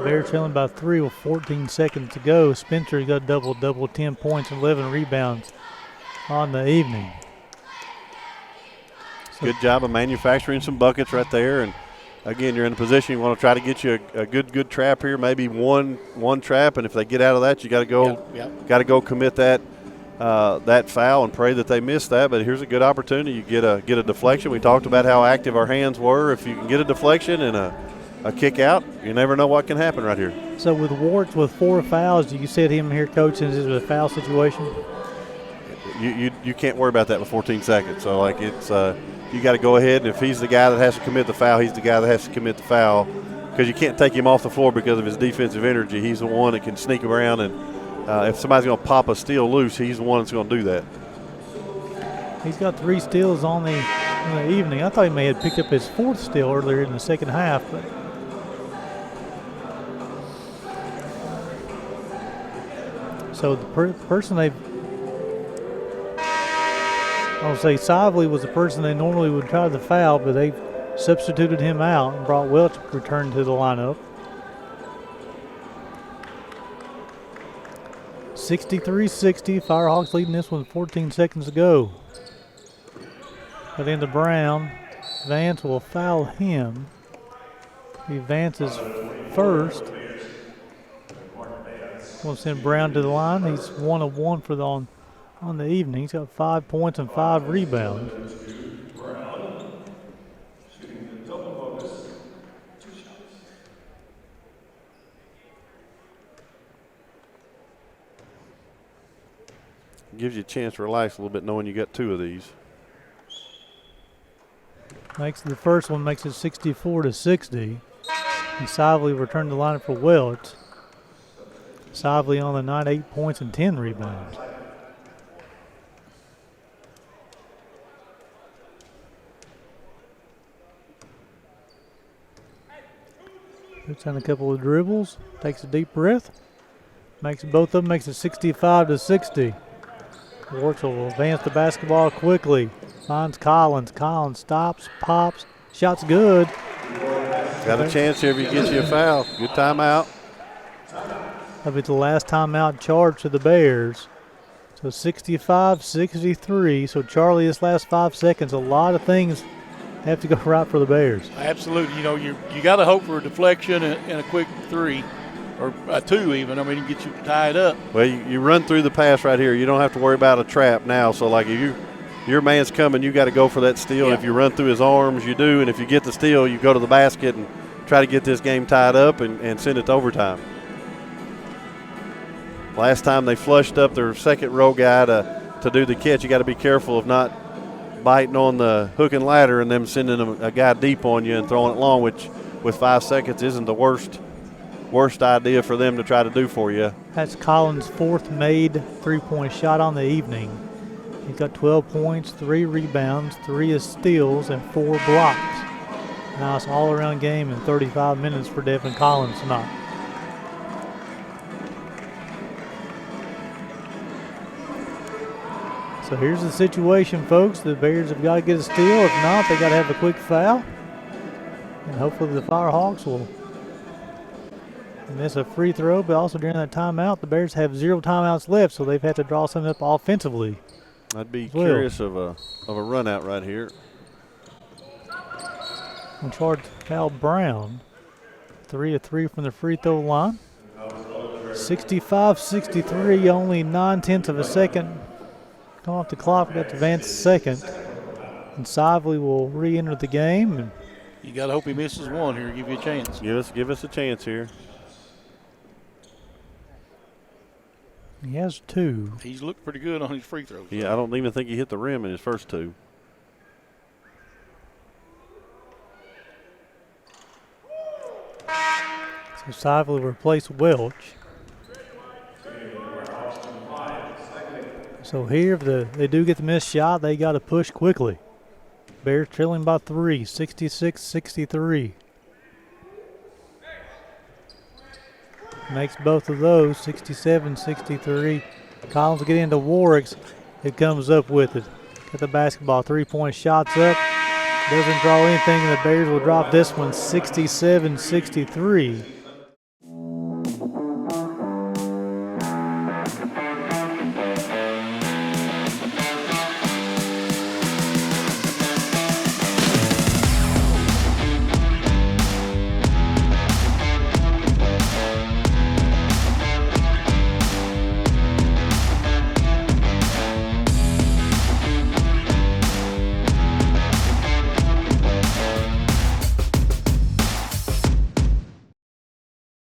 Bears trailing by 3 with 14 seconds to go. Spencer's got double, 10 points and 11 rebounds on the evening. Good job of manufacturing some buckets right there. And again, you're in a position you want to try to get you a good trap here, maybe one trap, and if they get out of that, you got to go commit that foul and pray that they miss that. But here's a good opportunity. You get a deflection. We talked about how active our hands were. If you can get a deflection and a kick out, you never know what can happen right here. So with Warts with 4 fouls, you said him here, Coach, since this was a foul situation? You can't worry about that with 14 seconds. So like it's you got to go ahead, and if he's the guy that has to commit the foul, he's the guy that has to commit the foul, because you can't take him off the floor because of his defensive energy. He's the one that can sneak around, and if somebody's going to pop a steal loose, he's the one that's going to do that. He's got 3 steals on the evening. I thought he may have picked up his 4th steal earlier in the second half, but so the person they've, I'll say Sively was the person they normally would try to foul, but they've substituted him out and brought Welch return to the lineup. 63-60, Firehawks leading this one 14 seconds to go. But into Brown. Vance will foul him. He Vance's first. We'll send Brown to the line. He's 1 of 1 for on the evening. He's got 5 points and 5 rebounds. Gives you a chance to relax a little bit knowing you got 2 of these. The first one makes it 64-60. And Sively returned to the lineup for Welch. Sively on the night, 8 points and 10 rebounds. Puts on a couple of dribbles, takes a deep breath, makes both of them, makes it 65-60. Warts will advance the basketball quickly. Finds Collins. Collins stops, pops, shot's good. Got a chance here if he gets you a foul. Good timeout. That'll be the last timeout charge to the Bears. So 65-63. So Charlie, this last 5 seconds, a lot of things have to go right for the Bears. Absolutely. You know, you got to hope for a deflection and a quick three, or a two even. I mean, get you tied up. Well, you run through the pass right here. You don't have to worry about a trap now. So, like, if your man's coming, you got to go for that steal. Yeah. If you run through his arms, you do. And if you get the steal, you go to the basket and try to get this game tied up and send it to overtime. Last time they flushed up their second row guy to do the catch. You got to be careful of not biting on the hook and ladder and them sending a guy deep on you and throwing it long, which with 5 seconds isn't the worst idea for them to try to do for you. That's Collins' fourth made three-point shot on the evening. He's got 12 points, 3 rebounds, 3 steals, and 4 blocks. Nice all-around game in 35 minutes for Devin Collins tonight. So here's the situation, folks. The Bears have got to get a steal. If not, they got to have a quick foul. And hopefully the Firehawks will miss a free throw, but also during that timeout, the Bears have 0 timeouts left, so they've had to draw something up offensively. I'd be curious of a run out right here. On charge, Cal Brown. 3 of 3 from the free throw line. 65-63, only 9/10 of a second. Come off the clock, we got to advance second. And Sively will re-enter the game. And You got to hope he misses one here, give you a chance. Give us a chance here. he has 2. He's looked pretty good on his free throws. Yeah, I don't even think he hit the rim in his first 2. So Sively replaced Welch. So here, if they do get the missed shot, they got to push quickly. Bears trailing by 3, 66-63. Makes both of those 67-63. Collins will get into Warwick's. It comes up with it. Got the basketball, 3-point shots up. Doesn't draw anything, and the Bears will drop this one 67-63.